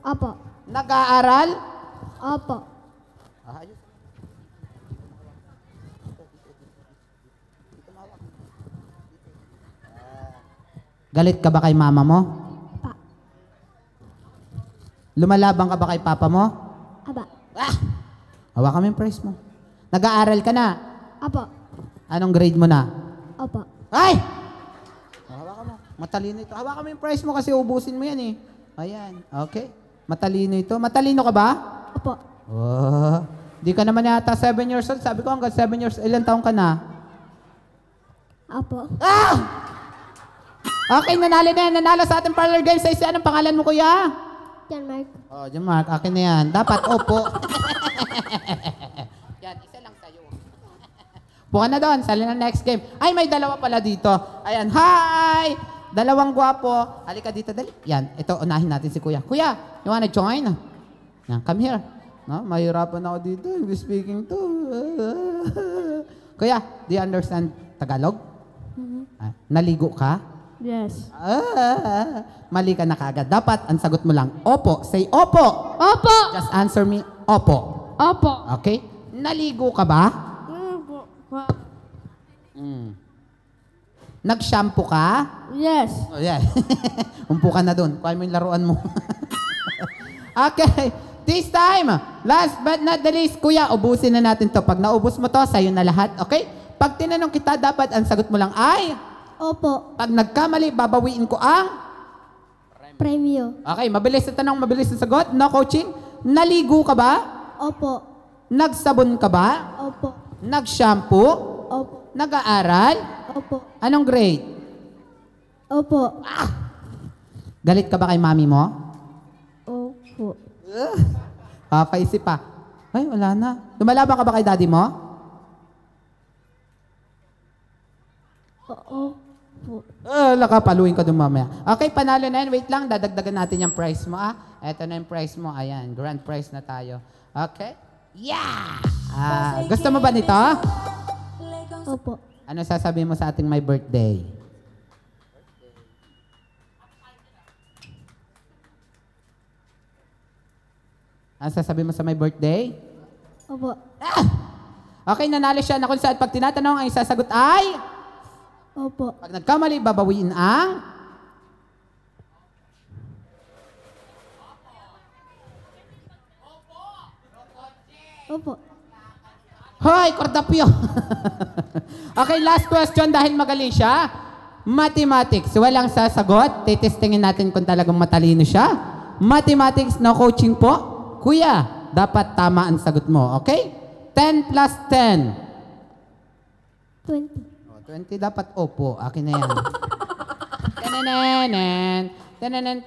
Opo. Nag-aaral. Opo. Ayos. Galit ka ba kay mama mo? Pa. Lumalaban ka ba kay papa mo? Aba. Ah! Hawakan mo yung price mo. Nag-aaral ka na. Opo. Anong grade mo na? Opo. Ay! Hawakan mo. Matalino ito. Hawakan mo yung price mo kasi ubusin mo yan eh. Ayan. Okay. Matalino ito. Matalino ka ba? Opo. Oh. Di ka naman yata 7 years old. Sabi ko hanggang 7 years old. Ilan taong ka na? Opo. Ah! Okay, nanalo na yan. Nanalo sa ating parlor games. Sa isa, anong pangalan mo, kuya? Yan, Mark. Oh, John Mark. Akin na yan. Dapat, opo. Yan, isa lang sa'yo. Buka na doon. Sali na next game. Ay, may dalawa pala dito. Ayan. Hi! Dalawang gwapo. Halika dito, dali. Yan. Ito, unahin natin si kuya. Kuya, you wanna join? Yan, come here. No, mahirapan ako dito. English speaking to. Kuya, do you understand Tagalog? Ah, naligo ka? Yes. Mali ka na kagad. Dapat, ang sagot mo lang, opo. Say opo. Opo. Just answer me, opo. Opo. Okay? Naligo ka ba? Nag-shampoo ka? Yes. Oh, yeah. Umpo ka na doon. Kuha mo yung laruan mo. Okay. This time, last but not the least, kuya, ubusin na natin to. Pag naubos mo to, sa'yo na lahat. Okay? Pag tinanong kita, dapat ang sagot mo lang ay... Opo. Pag nagkamali, babawiin ko ang... Premyo. Okay, mabilis na tanong, mabilis na sagot. No coaching. Naligo ka ba? Opo. Nagsabon ka ba? Opo. Nag-shampoo? Opo. Nag-aaral? Opo. Anong grade? Opo. Galit ka ba kay mami mo? Opo. Papaisip pa. Ay, wala na. Lumalaban ka ba kay daddy mo? Opo. Paluin ko doon mamaya. Okay, panalo na yan. Wait lang, dadagdagan natin yung price mo. Eto na yung price mo. Ayan, grand prize na tayo. Okay? Yeah! Gusto mo ba nito? Opo. Ano sasabihin mo sa ating my birthday? Ano sasabihin mo sa my birthday? Opo. Okay, nanalo siya na kung saan pag tinatanong, ang isasagot ay... Opo. Pag nagkamali, babawiin ang... Opo. Hoy, Cordapio! Okay, last question dahil magaling siya. Mathematics, walang sasagot. Titestingin natin kung talagang matalino siya. Mathematics, no coaching po. Kuya, dapat tama ang sagot mo, okay? 10 plus 10. 20. 20 dapat opo. Akin na yan. Tananan.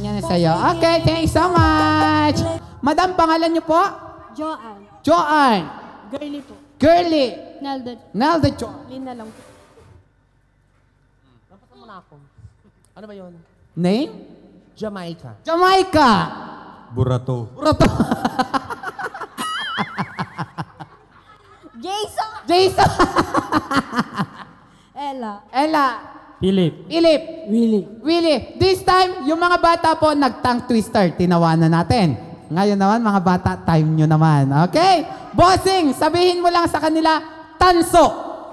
Yan na sa'yo. Okay, thank you so much. Madam, pangalan niyo po? Joanne. Joanne. Girly po. Girly. Nelda Jo. Lina lang po. Napasa mo na ako. Ano ba yun? Name? Jamaica. Jamaica. Burato. Burato. Jason. Ella. Philip. Willie. This time, yung mga bata po, nag-tongue twister. Tinawanan natin. Ngayon naman, mga bata, time nyo naman. Okay? Bossing, sabihin mo lang sa kanila, tanso.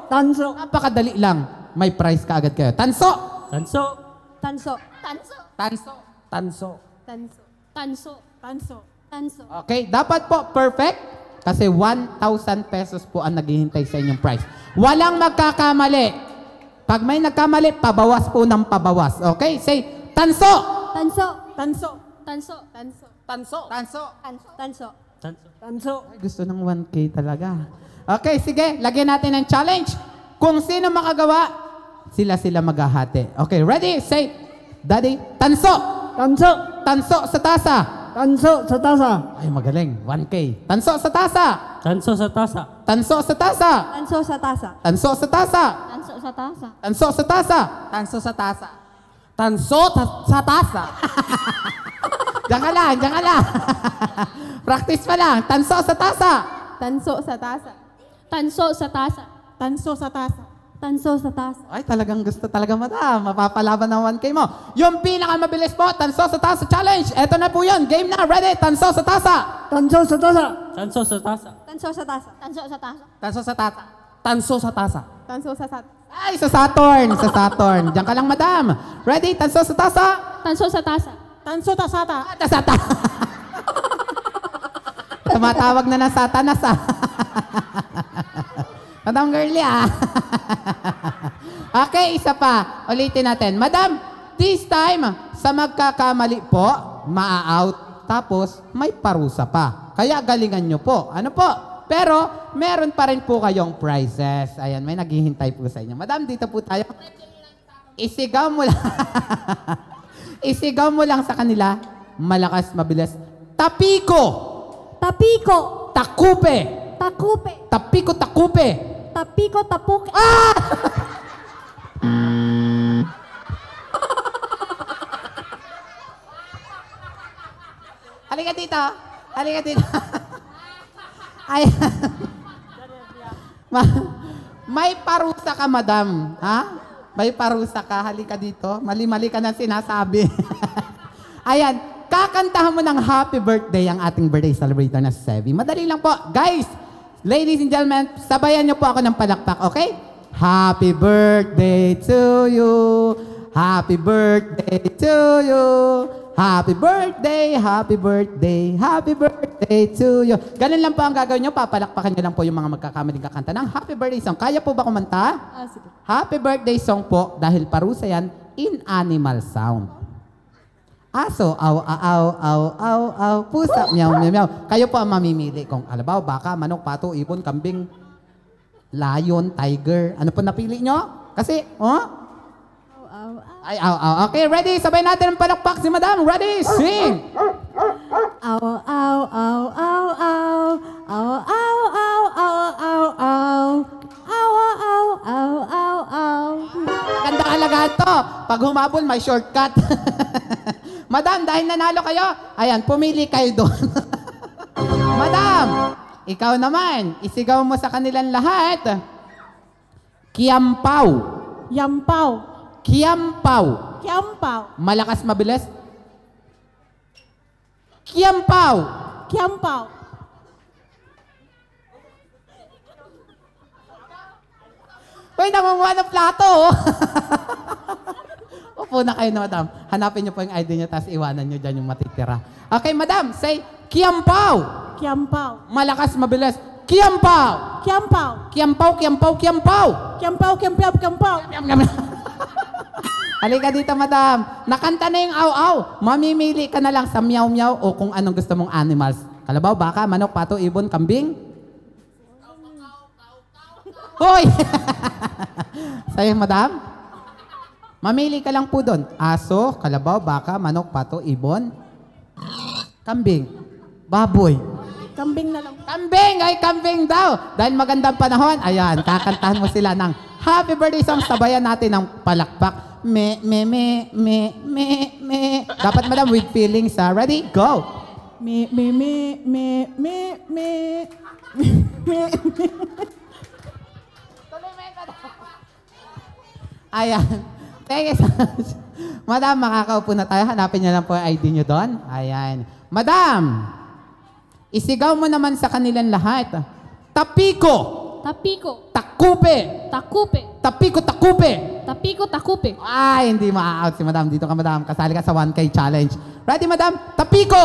Napakadali lang. May prize ka agad kayo. Tanso. Okay, dapat po perfect kasi 1,000 pesos po ang naghihintay sa inyong prize. Walang magkakamali. Pag may nagkamali, pabawas po ng pabawas. Okay? Say, tanso! Ay, gusto ng 1K talaga. Okay, sige. Lagyan natin ng challenge. Kung sino makagawa, sila maghahati. Okay, ready? Say, Daddy, tanso! Tanso. Tanso sa tasa. Tanso sa tasa. Ay, magaling. 1K. Tanso sa tasa. Tanso sa tasa. Tanso sa tasa. Tanso sa tasa. Tanso sa tasa. Tanso sa tasa. Tanso sa tasa. Tanso sa tasa. Sa tasa. Diyan ka lang, diyan ka lang. Practice pa lang. Tanso sa tasa. Tanso sa tasa. Tanso sa tasa. Tanso sa tasa. Tanso sa tasa. Ay, talagang gusto talaga, madam. Mapapalaban ng 1K mo. Yung pinakamabilis po, tanso sa tasa challenge. Eto na po yun. Game na. Ready? Tanso sa tasa. Tanso sa tasa. Tanso sa tasa. Tanso sa tasa. Tanso sa tasa. Tanso sa tasa. Tanso sa tasa. Tanso sa tasa. Ay, sa Saturn. Sa Saturn. Diyan ka lang, madam. Ready? Tanso sa tasa. Tanso sa tasa. Tanso sa tasa. Tasata. Tumatawag na ng satanas, ah. Madam Girlie, ah. Okay, isa pa. Ulitin natin. Madam, this time, sa magkakamali po, maa-out. Tapos, may parusa pa. Kaya galingan nyo po. Ano po? Pero, meron pa rin po kayong prizes. Ayan, may naghihintay po sa inyo. Madam, dito po tayo. Isigaw mo lang. Isigaw mo lang sa kanila. Malakas, mabilis. Tapiko! Tapiko. Takupe! Takupe. Tapiko, takupe! Tapiko, tapuke. Ah! Halika dito. Halika dito. Ay. May parusa ka, madam. Ha? May parusa ka. Halika dito. Mali-mali ka na sinasabi. Ayan. Kakantahan mo ng happy birthday ang ating birthday celebrator na si Sevi. Madali lang po. Guys, ladies and gentlemen, sabayan niyo po ako ng palakpak, okay? Happy birthday to you. Happy birthday to you. Happy birthday, happy birthday, happy birthday to you. Ganun lang po ang gagawin nyo. Papalakpakan nyo lang po yung mga magkakamaling kakanta ng happy birthday song. Kaya po ba kumanta? Sige. Happy birthday song po dahil parusa yan in animal sound. Aso, aw, aw, aw, aw, aw, pusa, meow, meow, meow. Kayo po ang mamimili kung alabaw, baka, manok, pato, ibon, kambing, lion, tiger. Ano po napili nyo? Kasi, Ay, aw, aw. Okay, ready? Sabay natin ang palakpak si madam. Ready? Sing! Aw, aw, aw, aw, aw. Aw, aw, aw, aw, aw, aw. Aw, aw, aw, aw, aw. Ganda alagaan to. Pag humabol, may shortcut. Madam, dahil nanalo kayo, ayan, pumili kayo doon. Madam, ikaw naman, isigaw mo sa kanilang lahat. Kiampaw. Yampaw. Kiampaw. Kiampaw. Malakas, mabilis. Kiampaw. Kiampaw. Uy, nangunguha ng plato, oh. Upo na kayo na, madam. Hanapin niyo po yung ID niyo, tapos iwanan niyo dyan yung matitira. Okay, madam, say, Kiampaw. Kiampaw. Malakas, mabilis. Kiampaw. Kiampaw. Kiampaw, kiampaw, kiampaw. Kiampaw, kiampaw, kiampaw. Halika dito, madam. Nakanta na yung aw-aw. Mamimili ka na lang sa meow-meow o kung anong gusto mong animals. Kalabaw, baka, manok, pato, ibon, kambing. Hoy! Sa'yo, madam? Mamili ka lang po doon. Aso, kalabaw, baka, manok, pato, ibon, kambing, baboy. Kambing na lang. Kambing! Ay, kambing daw! Dahil magandang panahon, ayan, kakantahan mo sila ng happy birthday song. Sabayan natin ng palakpak. Me. Dapat, madam, with feelings, ha? Ready? Go! Me. Ayan. Thank you so much. Madam, makakaupo na tayo. Hanapin niyo lang po yung ID niyo doon. Ayan. Madam, isigaw mo naman sa kanilang lahat. Tapiko. Tapiko. Takupe. Takupe. Tapiko, takupe. Tapiko, takupe. Ay, hindi ma-out si madam. Dito ka, madam. Kasali ka sa 1K challenge. Ready, madam? Tapiko.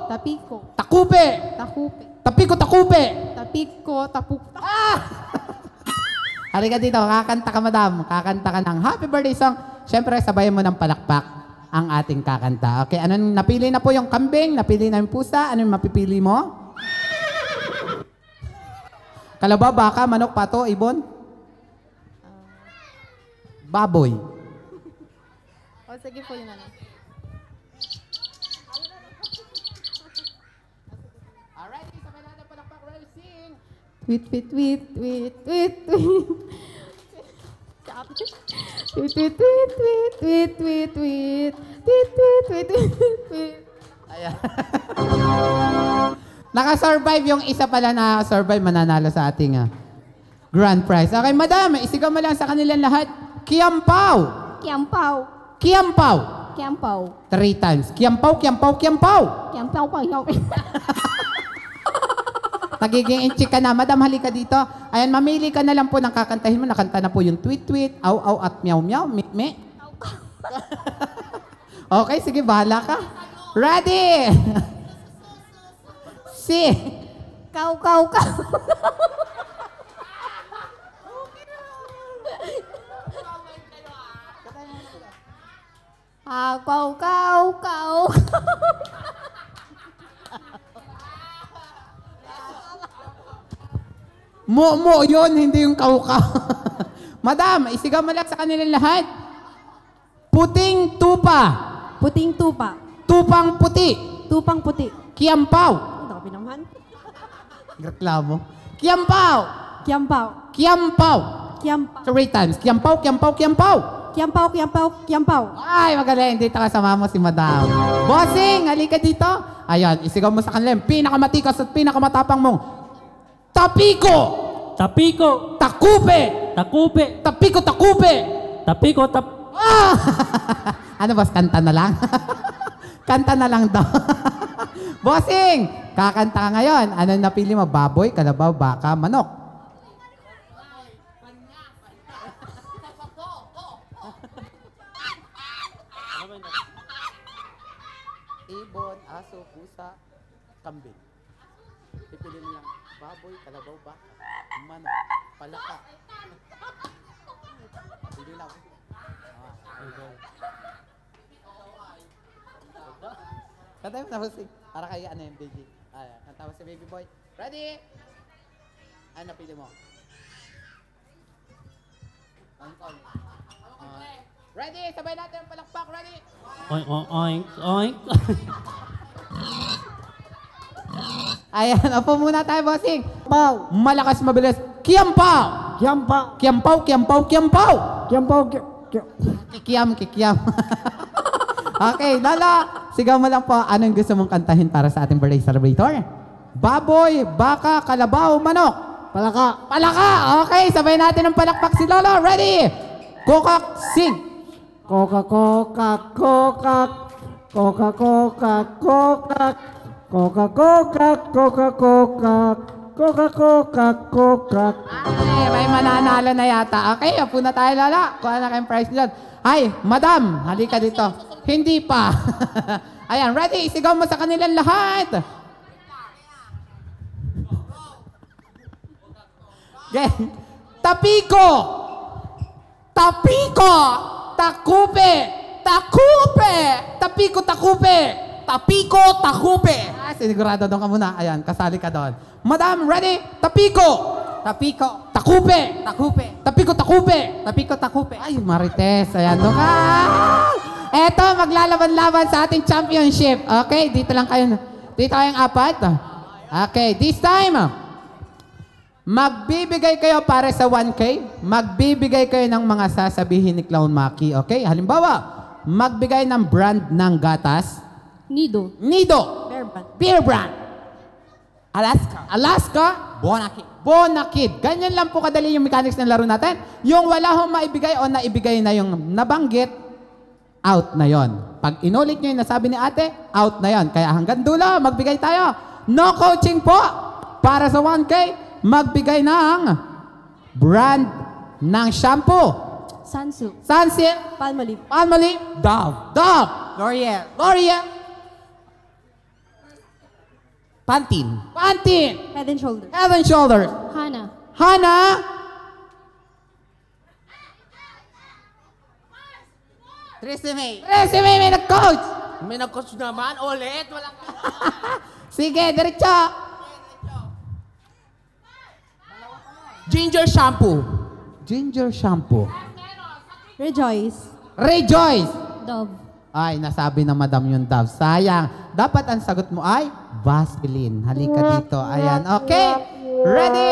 Tapiko. Takupe. Takupe. Tapiko, takupe. Tapiko, tapuk. Ah! Halika dito, kakanta ka, madam. Kakanta ka ng happy birthday song. Siyempre, sabayan mo ng palakpak ang ating kakanta. Okay, anong napili na po yung kambing? Napili na yung pusa? Anong mapipili mo? Kalabaw, baka, manok, pato, ibon? Baboy. O, sige po yun na lang. Tweet, tweet, tweet, tweet, tweet, tweet. Tweet, tweet, tweet, tweet, tweet, tweet, tweet. Tweet, tweet, tweet, tweet, tweet. Ayan. Naka-survive yung isa pala na survive mananalo sa ating grand prize. Okay, madam, isigaw mo lang sa kanilang lahat. Kiampaw! Kiampaw. Kiampaw! Kiampaw. 3 times. Kiampaw, kiampaw, kiampaw! Kiampaw, kiampaw. Nagiging inchik ka na. Madam, halika dito. Ayan, mamili ka na lang po ng kakantahin mo. Nakanta na po yung tweet-tweet, aw-aw at meow-meow, me-me. Okay, sige, bahala ka. Ready! Si! Kau, kau, kau. Kau, kau, kau. Mo yun, hindi yung kaukaw. Madam, isigaw mo lang sa kanilang lahat. Puting tupa. Puting tupa. Tupang puti. Tupang puti. Kiampaw. Ito ka pinamhan. Reklamo. Kiampaw. Kiampaw. Kiampaw. Kiampaw. 3 times. Kiampaw, kiampaw, kiampaw. Kiampaw, kiampaw, kiampaw. Ay, magaling. Dito ka sama mo si Madam. Bossing, halika dito. Ayan, isigaw mo sa kanila yung pinakamatikas at pinakamatapang mong Tapiko! Tapiko! Takupe! Takupe! Tapiko, takupe! Tapiko, Ah! Ano boss, kanta na lang? Kanta na lang daw. Bossing, kakanta ka ngayon. Ano napili mo? Baboy, kalabaw, baka, manok? Ibon, aso, pusa, kambing. Pipili mo lang. Baboy, kalabaw, baka, manok, palaka. Pili lang. Kanta mo na bossing. Para kay ano yung baby. Kanta mo si baby boy. Ready? Ano pili mo? Ready? Sabay natin ang palakpak. Ready? Oink, oink, oink. Ayan, upo muna tayo, bossing. Pau. Malakas, mabilis. Kiampaw! Kiampaw. Kiampaw, kiampaw, kiampaw! Kiampaw. Kikiam, kikiam. Okay, Lala, sigaw mo lang po, anong gusto mong kantahin para sa ating birthday celebrator? Baboy, baka, kalabaw, manok. Palaka. Palaka! Okay, sabay natin ang palakpak si Lolo. Ready? Kokak, sing. Coca, coca, coca. Coca, coca, coca. Coca, coca, coca, coca. Coca, coca, coca. Ay, may mananalo na yata. Okay, upo na tayo, Lala. Kuha na kayong prize dyan. Ay, madam, halika dito. Hindi pa. Ayan, ready? Sigaw mo sa kanilang lahat. Okay. Tapiko! Tapiko! Takupe! Takupe! Tapiko, takupe! Tapiko, takupe! Sinigurado doon ka muna. Ayan, kasali ka doon. Madam, ready? Tapiko! Tapiko. Takupe! Takupe. Tapiko, takupe! Tapiko, takupe. Ay, Marites. Ayan, doon ka. Eto, maglalaban-laban sa ating championship. Okay, dito lang kayo. Dito kayong apat. Okay, this time, magbibigay kayo para sa 1K. Magbibigay kayo ng mga sasabihin ni Clown Maki. Okay, halimbawa, magbigay ng brand ng gatas. Nido. Nido. Bear brand. Beer brand. Alaska. Alaska. Bonakid. Bonakid. Ganyan lang po kadali yung mechanics ng laro natin. Yung wala hong maibigay o naibigay na yung nabanggit, out na yon. Pag inulit nyo yung nasabi ni ate, out na yon. Kaya hanggang dulo, magbigay tayo. No coaching po. Para sa 1K, magbigay ng brand ng shampoo. Sunsilk. Sunsilk. Palmolive. Palmolive. Dove. Dove. L'Oreal. L'Oreal. Pantene. Pantene. Head and Shoulders. Head and Shoulders. Hana. Hana. Tresemme. Tresemme, may nag-coach. May nag-coach naman. Ulit. Walang... Sige, diretso. Ginger shampoo. Ginger shampoo. Rejoice. Rejoice. Dove. Ay, nasabi na madam yung Dove. Sayang. Dapat ang sagot mo ay Vaseline. Halika dito. Ayan. Okay. Ready?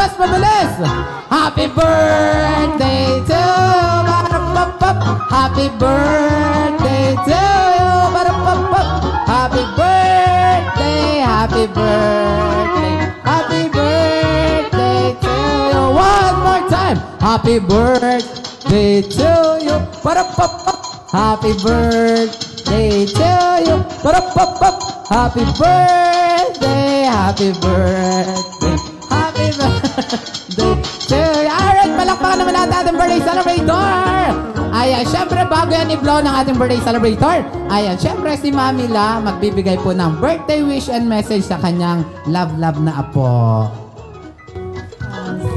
mas mabilis! Happy birthday to you! Happy birthday to you! Happy birthday! Happy birthday! Happy birthday to you! One more time! Happy birthday to you! Happy birthday to you! Happy birthday! Happy birthday! Happy birthday to you! Alright, palakpakan naman natin ating birthday celebrator! Ayan, syempre bago yan i-blow ng ating birthday celebrator, ayan, syempre si Mami La magbibigay po ng birthday wish and message sa kanyang love na apo.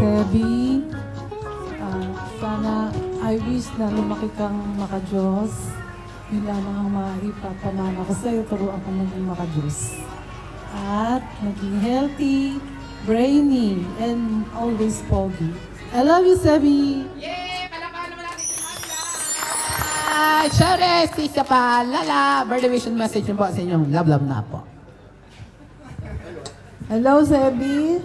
Sebi, sana I wish na lumaki kang maka-Diyos. Yun lang ang maipapanana ko sa'yo, turuan ka maging maka-Diyos. At maging healthy, brainy, and always pogi. I love you, Sebi! Yay! Palakpakan naman natin si Mami La! Syempre, si Sapa Lala, birthday wish and message po sa inyong love na apo. Hello, Sebi!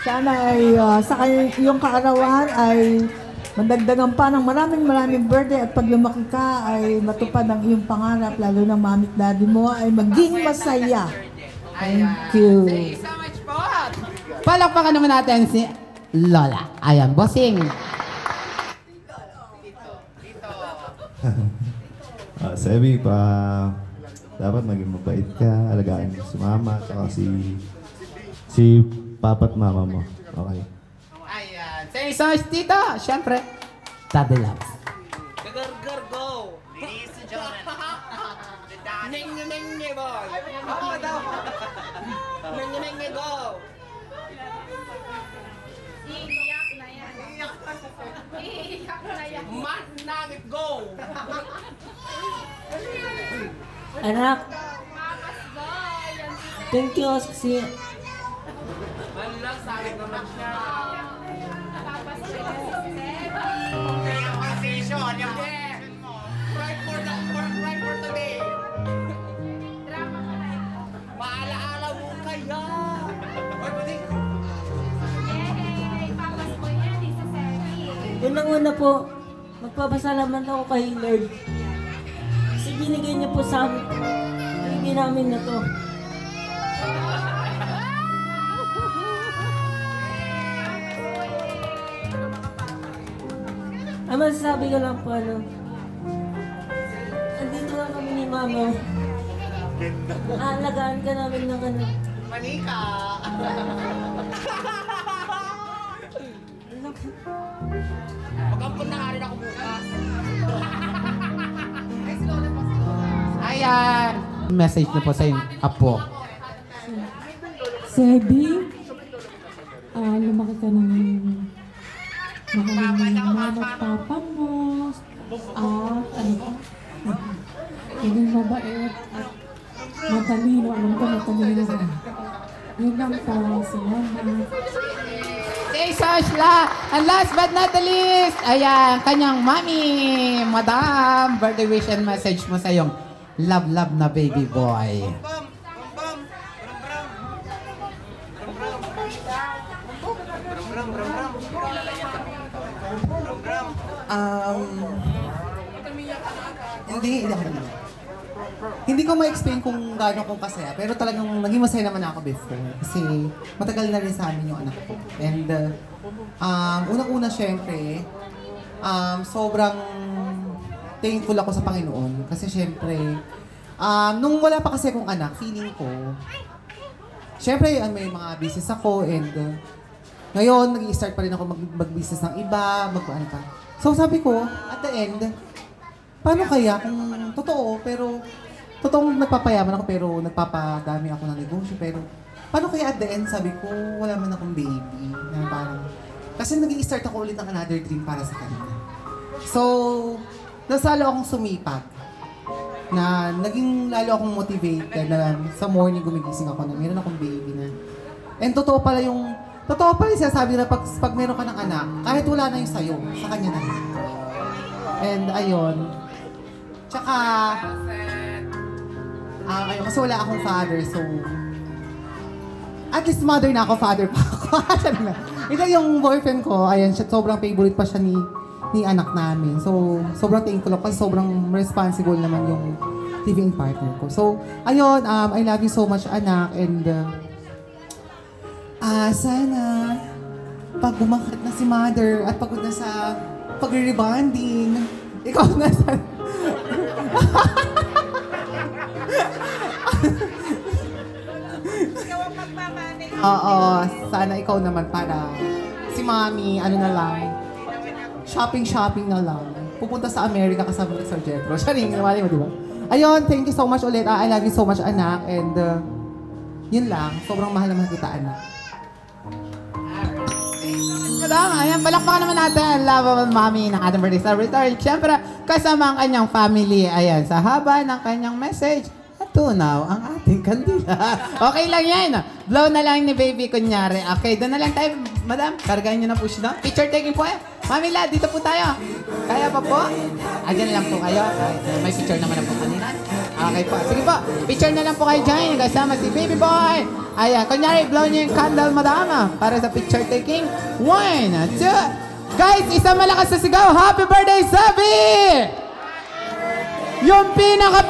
Sana ay sa iyong kaarawan ay mandagdagan pa ng maraming birthday at pag lumaki ka ay matupad ang iyong pangarap, lalo ng mami at daddy mo ay maging masaya. Thank you. Thank you so much po. Palakpakan naman natin si Lola. Ayan, bossing. Sebi, dapat maging mabait ka, alagaan mo si mama, tsaka si papa at mama mo. Okay. Ayan. Thank you so much, Tito. Siyempre, Daddy Loves. Gagar go! Ladies and gentlemen. Ning boy! Oo daw! Ning go! Iiyak na yan. Iiyak na yan. Mat nugget go! Anak, thank you kasi Malang sabi naman siya. Right for today. Maalaala mo kaya. unang-una po, magpapasalamat ako kay Lord. Kasi binigay niya po sa amin, binigay namin na to. Ang masasabi ko lang po, andito lang kami ni Mama. Aalagaan ka namin ng Manika! Magampun na nga rin ako bukas. Ayan. Message na po sa inyong apo. Sebi, lumaki ka ng mahalin ng mama at papa mo. Maging mabait at matalino. Alam ko matalino ka. Yun lang po. Salamat. Thanks, Ashla. And last but not the least, ayan, kanyang mami, madam, birthday wish and message mo sa iyong love na baby boy. Hindi ko ma-explain kung gaano kong kasaya, pero talagang naging masaya naman ako before. Kasi matagal na rin sa amin yung anak ko. And unang-una syempre, sobrang thankful ako sa Panginoon. Kasi syempre, nung wala pa kasi akong anak, feeling ko, syempre may mga business ako and ngayon, nag-i-start pa rin ako mag-business ng iba, mag-ano pa. So sabi ko, at the end, paano kaya kung totoo, pero totoong nagpapayaman ako pero nagpapadami ako ng negosyo, pero paano kaya at the end, sabi ko, wala man akong baby. Na parang, kasi nag-i-start ako ulit ng another dream para sa kanila. So, nasalo akong sumipag na naging lalo akong motivated na sa morning gumigising ako na meron akong baby na. And totoo pala yung sinasabi na pag meron ka ng anak, kahit wala na yung sayo, sa kanya na. And ayun. Tsaka, ayun, kasi wala akong father, so at least mother na ako, father pa ako. Ito yung boyfriend ko, ayan, siya, sobrang favorite pa siya ni anak namin. So, sobrang thankful ako kasi sobrang responsible naman yung living partner ko. So, ayun, I love you so much, anak, and sana pag bumakat na si mother at pagod na sa pag-rebonding, ikaw na sa... Oo, sana ikaw naman para si mami, ano na lang, shopping na lang. Pupunta sa Amerika kasama ni Sir Jethro. Siya rin, namali mo, di ba? Ayun, thank you so much ulit. I love you so much, anak. And yun lang, sobrang mahal naman kita, anak. Madam, ayan, palakpakan naman natin. Love of mommy ng ating birthday celebrator. Siyempre, kasama ang kanyang family. Ayan, sa haba ng kanyang message, tunaw ang ating kandila. Okay lang yan. Blow na lang ni baby, kunyari. Okay, doon na lang tayo. Madam, kargahin nyo na po siya doon. Picture taking po eh. Mami La, dito po tayo. Kaya pa po? Diyan lang po kayo. May picture naman na po kanina. Okay po. Sige po, picture na lang po kayo dyan. Kasama si baby boy. Ayan, kunyari, blow nyo yung candle, madama. Para sa picture taking. 1, 2. Guys, isang malakas na sigaw. Happy birthday, Sabi! Yung pinaka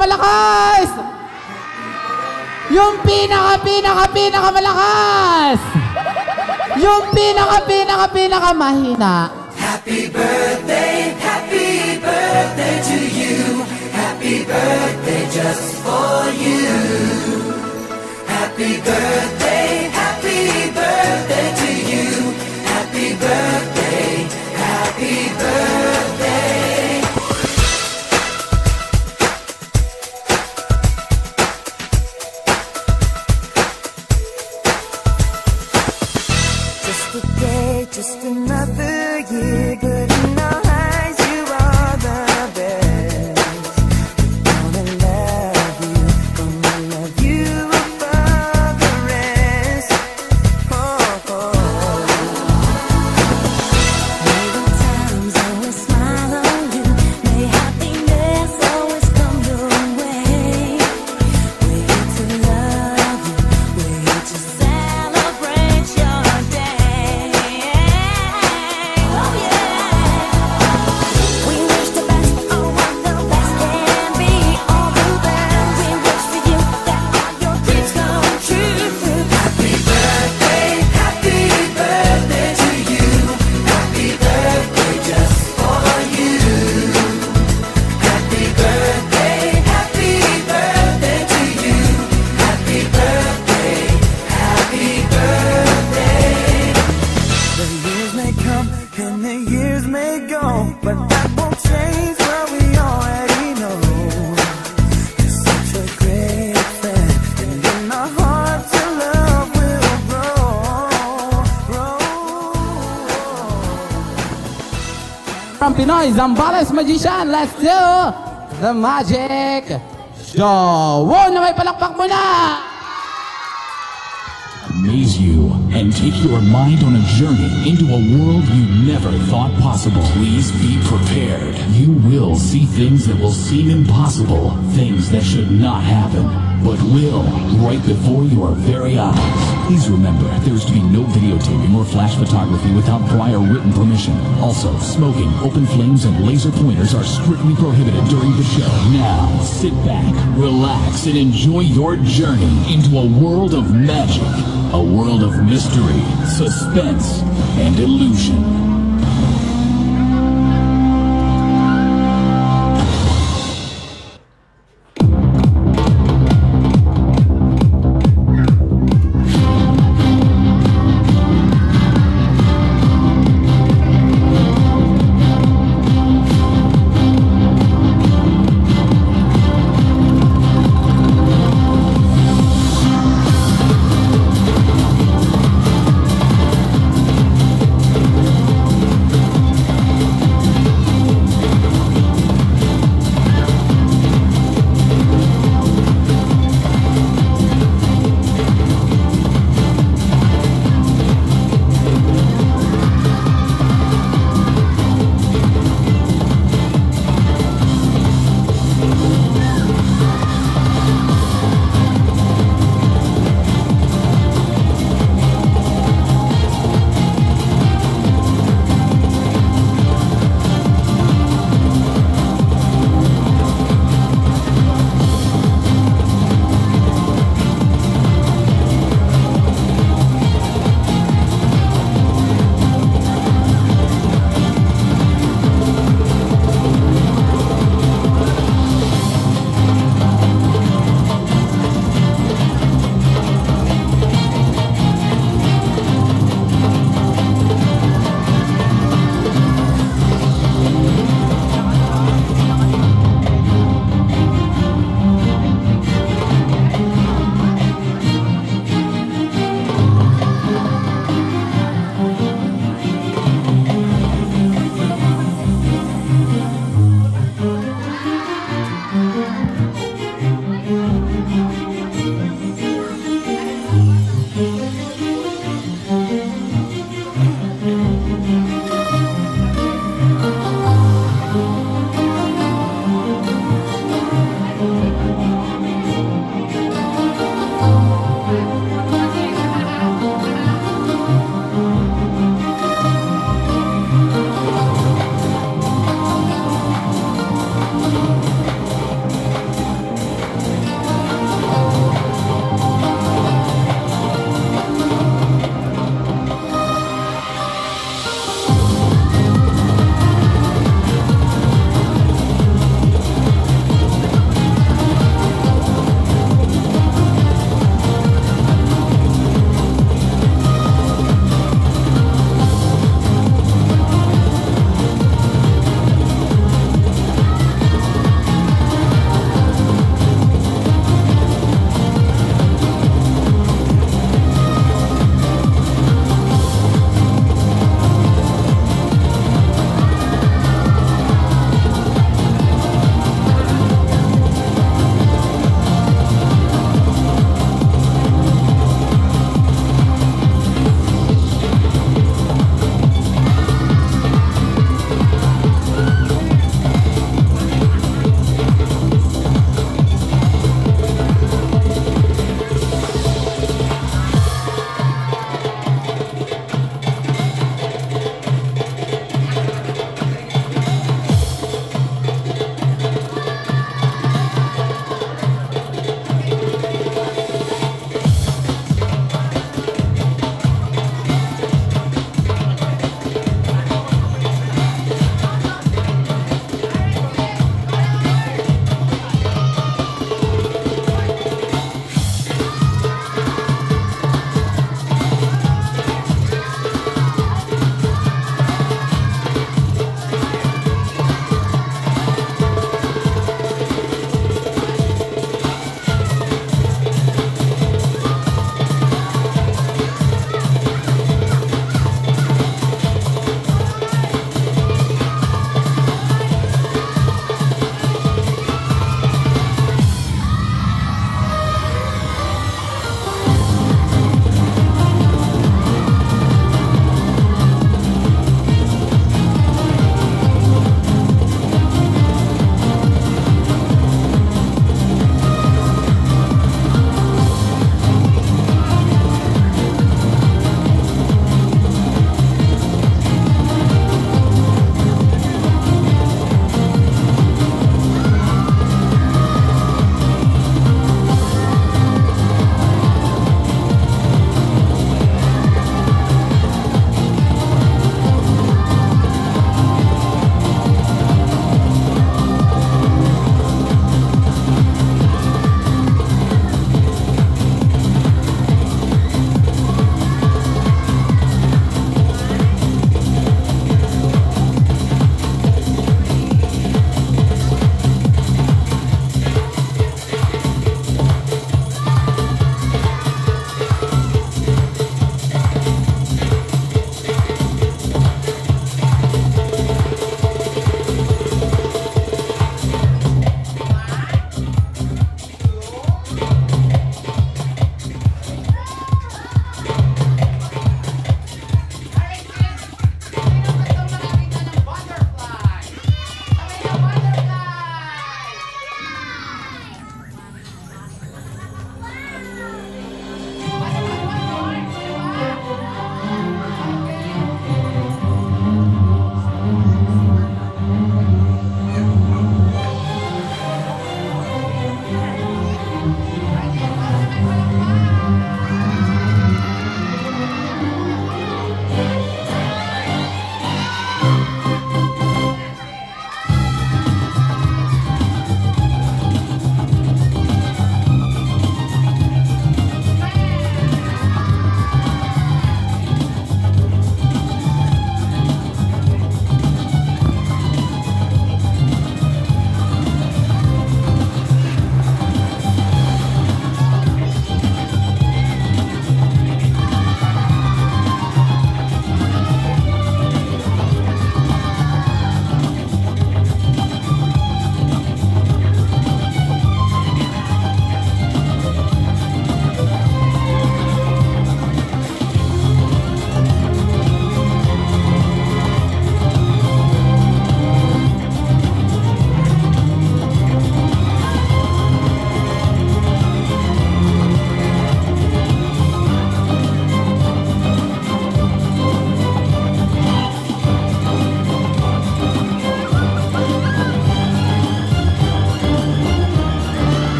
malakas! Yung pinaka malakas! Yung pinaka mahina. Happy birthday to you. Happy birthday just for you. Happy birthday to you. Happy birthday, happy birthday. Just another year, good in our eyes, you are the best. Gonna love you above the rest. May the times always smile on you, may happiness always come your way. We're here to love you, we're here to celebrate your day. From Pinoy, Zambales Magician, let's do the magic show. Wow, na may palakpak mo na! Amaze you and take your mind on a journey into a world you never thought possible. Please be prepared. You will see things that will seem impossible, things that should not happen, but will right before your very eyes. Please remember, there is to be no videotaping or flash photography without prior written permission. Also, smoking, open flames, and laser pointers are strictly prohibited during the show. Now, sit back, relax, and enjoy your journey into a world of magic, a world of mystery, suspense, and illusion.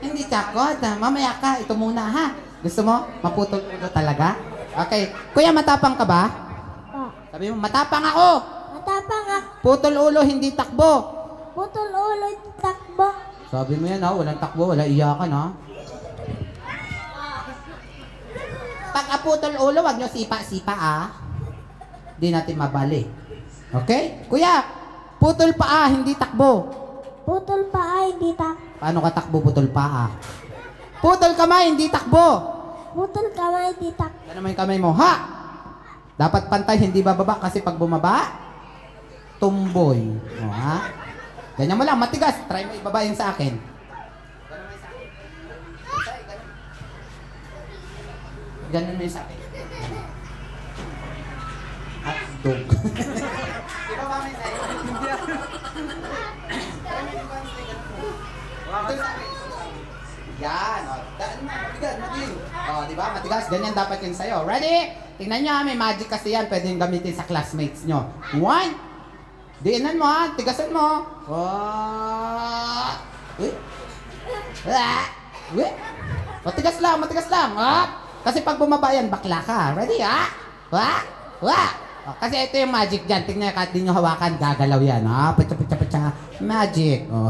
Hindi takot. Mamaya ka, ito muna ha. Gusto mo? Maputol ulo talaga? Okay. Kuya, matapang ka ba? Sabi mo, matapang ako! Matapang ako. Putol ulo, hindi takbo. Putol ulo, takbo. Sabi mo yan ha, walang takbo, wala iyakan ha. Pag aputol ulo, wag nyo sipa-sipa ah. Hindi natin mabali. Okay? Kuya, putol paa, hindi takbo. Putol paa, hindi takbo. Paano ka takbo putol paa? Putol kamay, hindi takbo. Putol kamay, titak. Yan naman yung kamay mo, ha? Dapat pantay, hindi bababa kasi pag bumaba, tumboy. O, ha? Ganyan mo lang, matigas. Try mo ibaba yun sa akin. Ganyan mo yun sa akin. Hotdog. Ibaba mo yun sa'yo. Yan, o. Matigas, matigas. O, diba? Matigas. Ganyan dapat yun sa'yo. Ready? Tingnan nyo ha, may magic kasi yan. Pwede yung gamitin sa classmates nyo. 1. Diinan mo ha. Tigasan mo. Uy. Uy. Matigas lang, matigas lang. Kasi pag bumaba yan, bakla ka. Ready ha? Kasi ito yung magic dyan. Tingnan nyo, kahit di nyo hawakan, gagalaw yan. Pacha, pacha, pacha. Magic. Oh.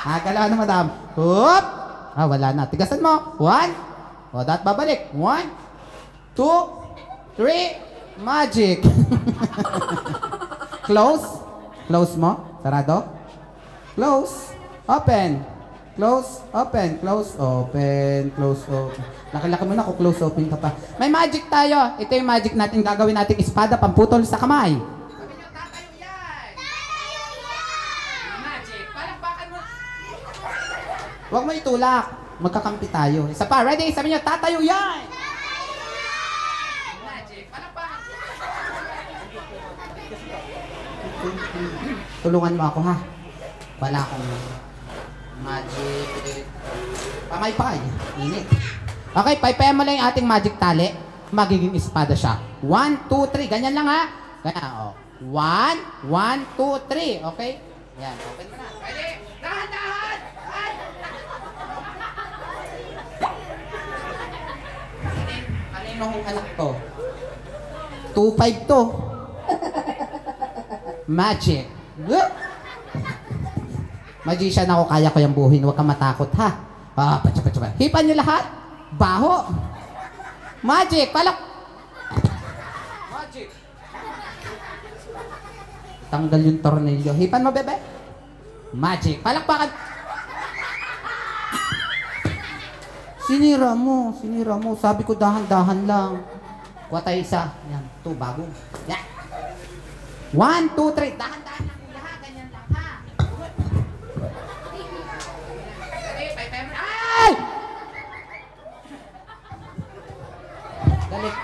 Galaw na, madam. Hoop! Wala na. Tigasan mo. 1. Dapat babalik. 1, 2, 3. Magic. Close. Close mo. Sarado. Close. Open. Close. Open. Close. Open. Close. Open. Laki-laki mo na kung close open ka pa. May magic tayo. Ito yung magic natin. Gagawin natin espada pamputol sa kamay. Huwag mo itulak. Magkakampi tayo. Isa pa. Ready? Sabi niyo, tatayo yan! Magic. Palakpakan. Tulungan mo ako, ha? Wala akong magic. Pamaypay. Init. Okay, paypayan mo lang yung ating magic tali. Magiging espada siya. 1, 2, 3. Ganyan lang, ha? Ganyan, o. 1, 1, 2, 3. Okay? Yan. Open mo na. Ready? Dahan-dahan! Kanino kong anak to? 2-5 to. Magic. Magician ako, kaya ko yung buhin. Huwag kang matakot, ha? Pacha. Hipan niyo lahat. Baho. Magic. Palak. Magic. Tanggal yung tornilyo. Hipan mo, bebe. Magic. Palakpakan. Sinira mo. Sabi ko dahan-dahan lang. Kuha tayo isa. Yan. 2, bago. Yan. 1, 2, 3. Dahan-dahan lang. Lahat. Ganyan lang, ha? Ay!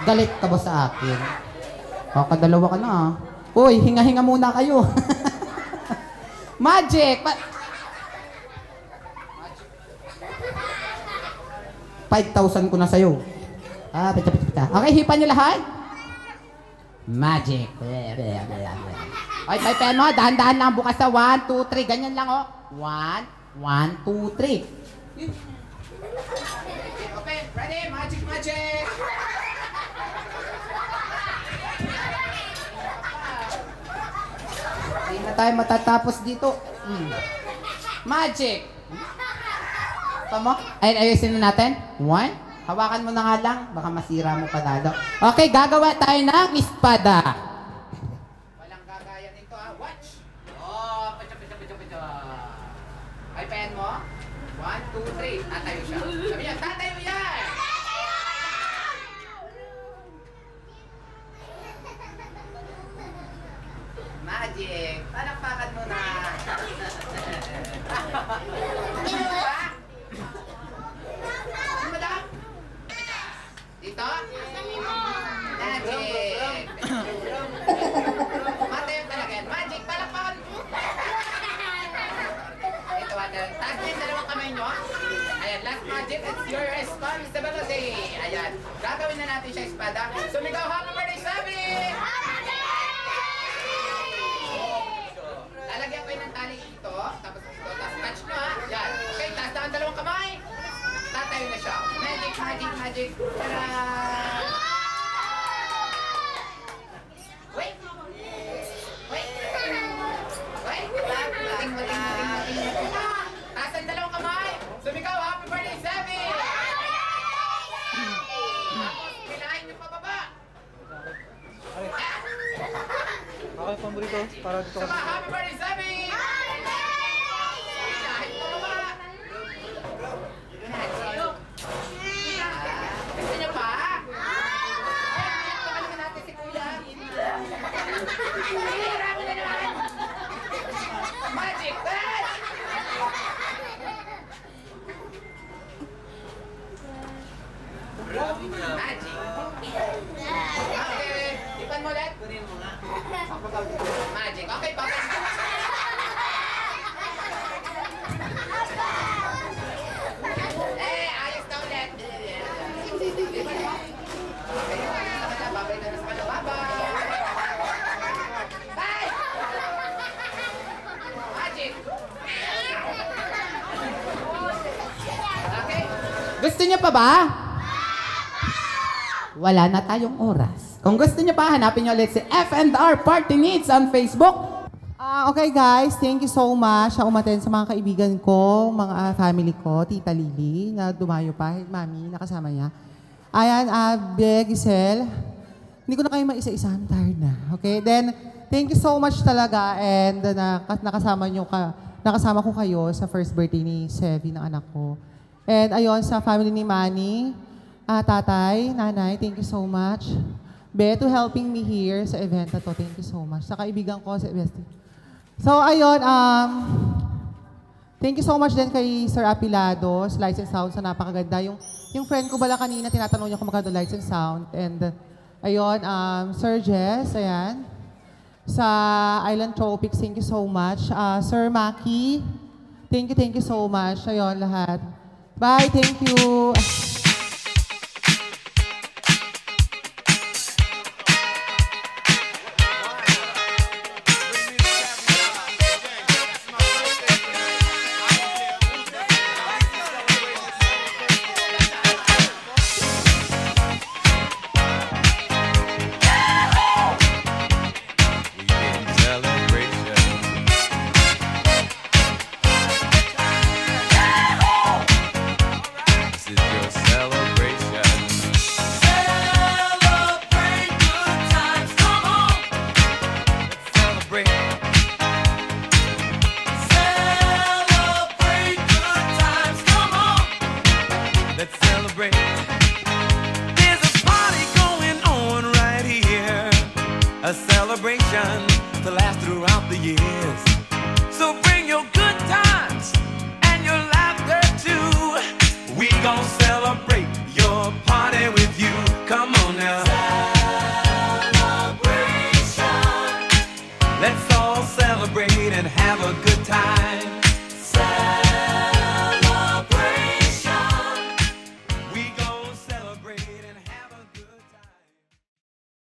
Galit ka ba sa akin? Kadalawa ka na, ha? Uy, hinga-hinga muna kayo. Magic! 5,000 ko na sa'yo. Pita. Okay, hipan niyo lahat. Magic. Okay, paypayan mo. Dahan-dahan lang bukas sa 1, 2, 3. Ganyan lang, oh. 1, 2, 3. Okay, ready? Magic. Hindi na tayo matatapos dito. Magic. Mo? Ayusin na natin. 1. Hawakan mo na nga lang. Baka masira mo pa lalo. Okay, gagawa tayo ng espada. Walang gagaya nito, ha? Watch. Pacha. Ay, payan mo. 1, 2, 3. Tatayo siya. Sabi niya, tatayo yan! Magic. Palakpakan mo na. Dito? Magic! Matayo talaga yan. Magic! Palakpakan! Ito, taas na yung dalawang kamay nyo. Ayan, last magic. It's your responsibility. Ayan. Gagawin na natin siya espada. Sumigaw, happy birthday, Sabi! Lalagyan ko yun ng tali ito. Tapos ito. Tapos catch nyo, ha? Yan. Okay, taas na ang dalawang kamay. Tatayo na siya. Magic. Tara! Wait! Taas ang dalawang kamay! Sumigaw, happy birthday, Sabi! Pilahin niyo pababa! Okay, pamburito. Para dito. Sama, happy birthday, Sabi! Pilahin pababa! Magic. Okay, ipan mo ulit. Magic. Okay, bakit? Ayos na ulit. Okay, babay na sa kanila. Bye-bye. Bye! Magic. Okay. Gusto niyo pa ba? Wala na tayong oras. Kung gusto niyo pa, hanapin niyo ulit si F&R Party Needs on Facebook. Okay guys, thank you so much sa umaten sa mga kaibigan ko, mga family ko, Tita Lily, na dumayo pa, Mami, nakasama niya. Ayan, Abe, Giselle, hindi ko na kayo maisa-isa, I'm tired na. Okay, then, thank you so much talaga and nakasama ko kayo sa first birthday ni Sevi, ng anak ko. And ayon sa family ni Manny, tatay, nanay, thank you so much. Be, to helping me here sa event na to, thank you so much. Sa kaibigan ko sa Bestie. So, ayun, thank you so much din kay Sir Apilados, Lights and Sound, sa napakaganda. Yung friend ko bala kanina, tinatanong niya kung magkano Lights and Sound. And, ayun, Sir Jess, ayan. Sa Island Tropics, thank you so much. Sir Maki, thank you so much. Ayun, lahat. Bye, thank you. A celebration to last throughout the years. So bring your good times and your laughter too. We gon' celebrate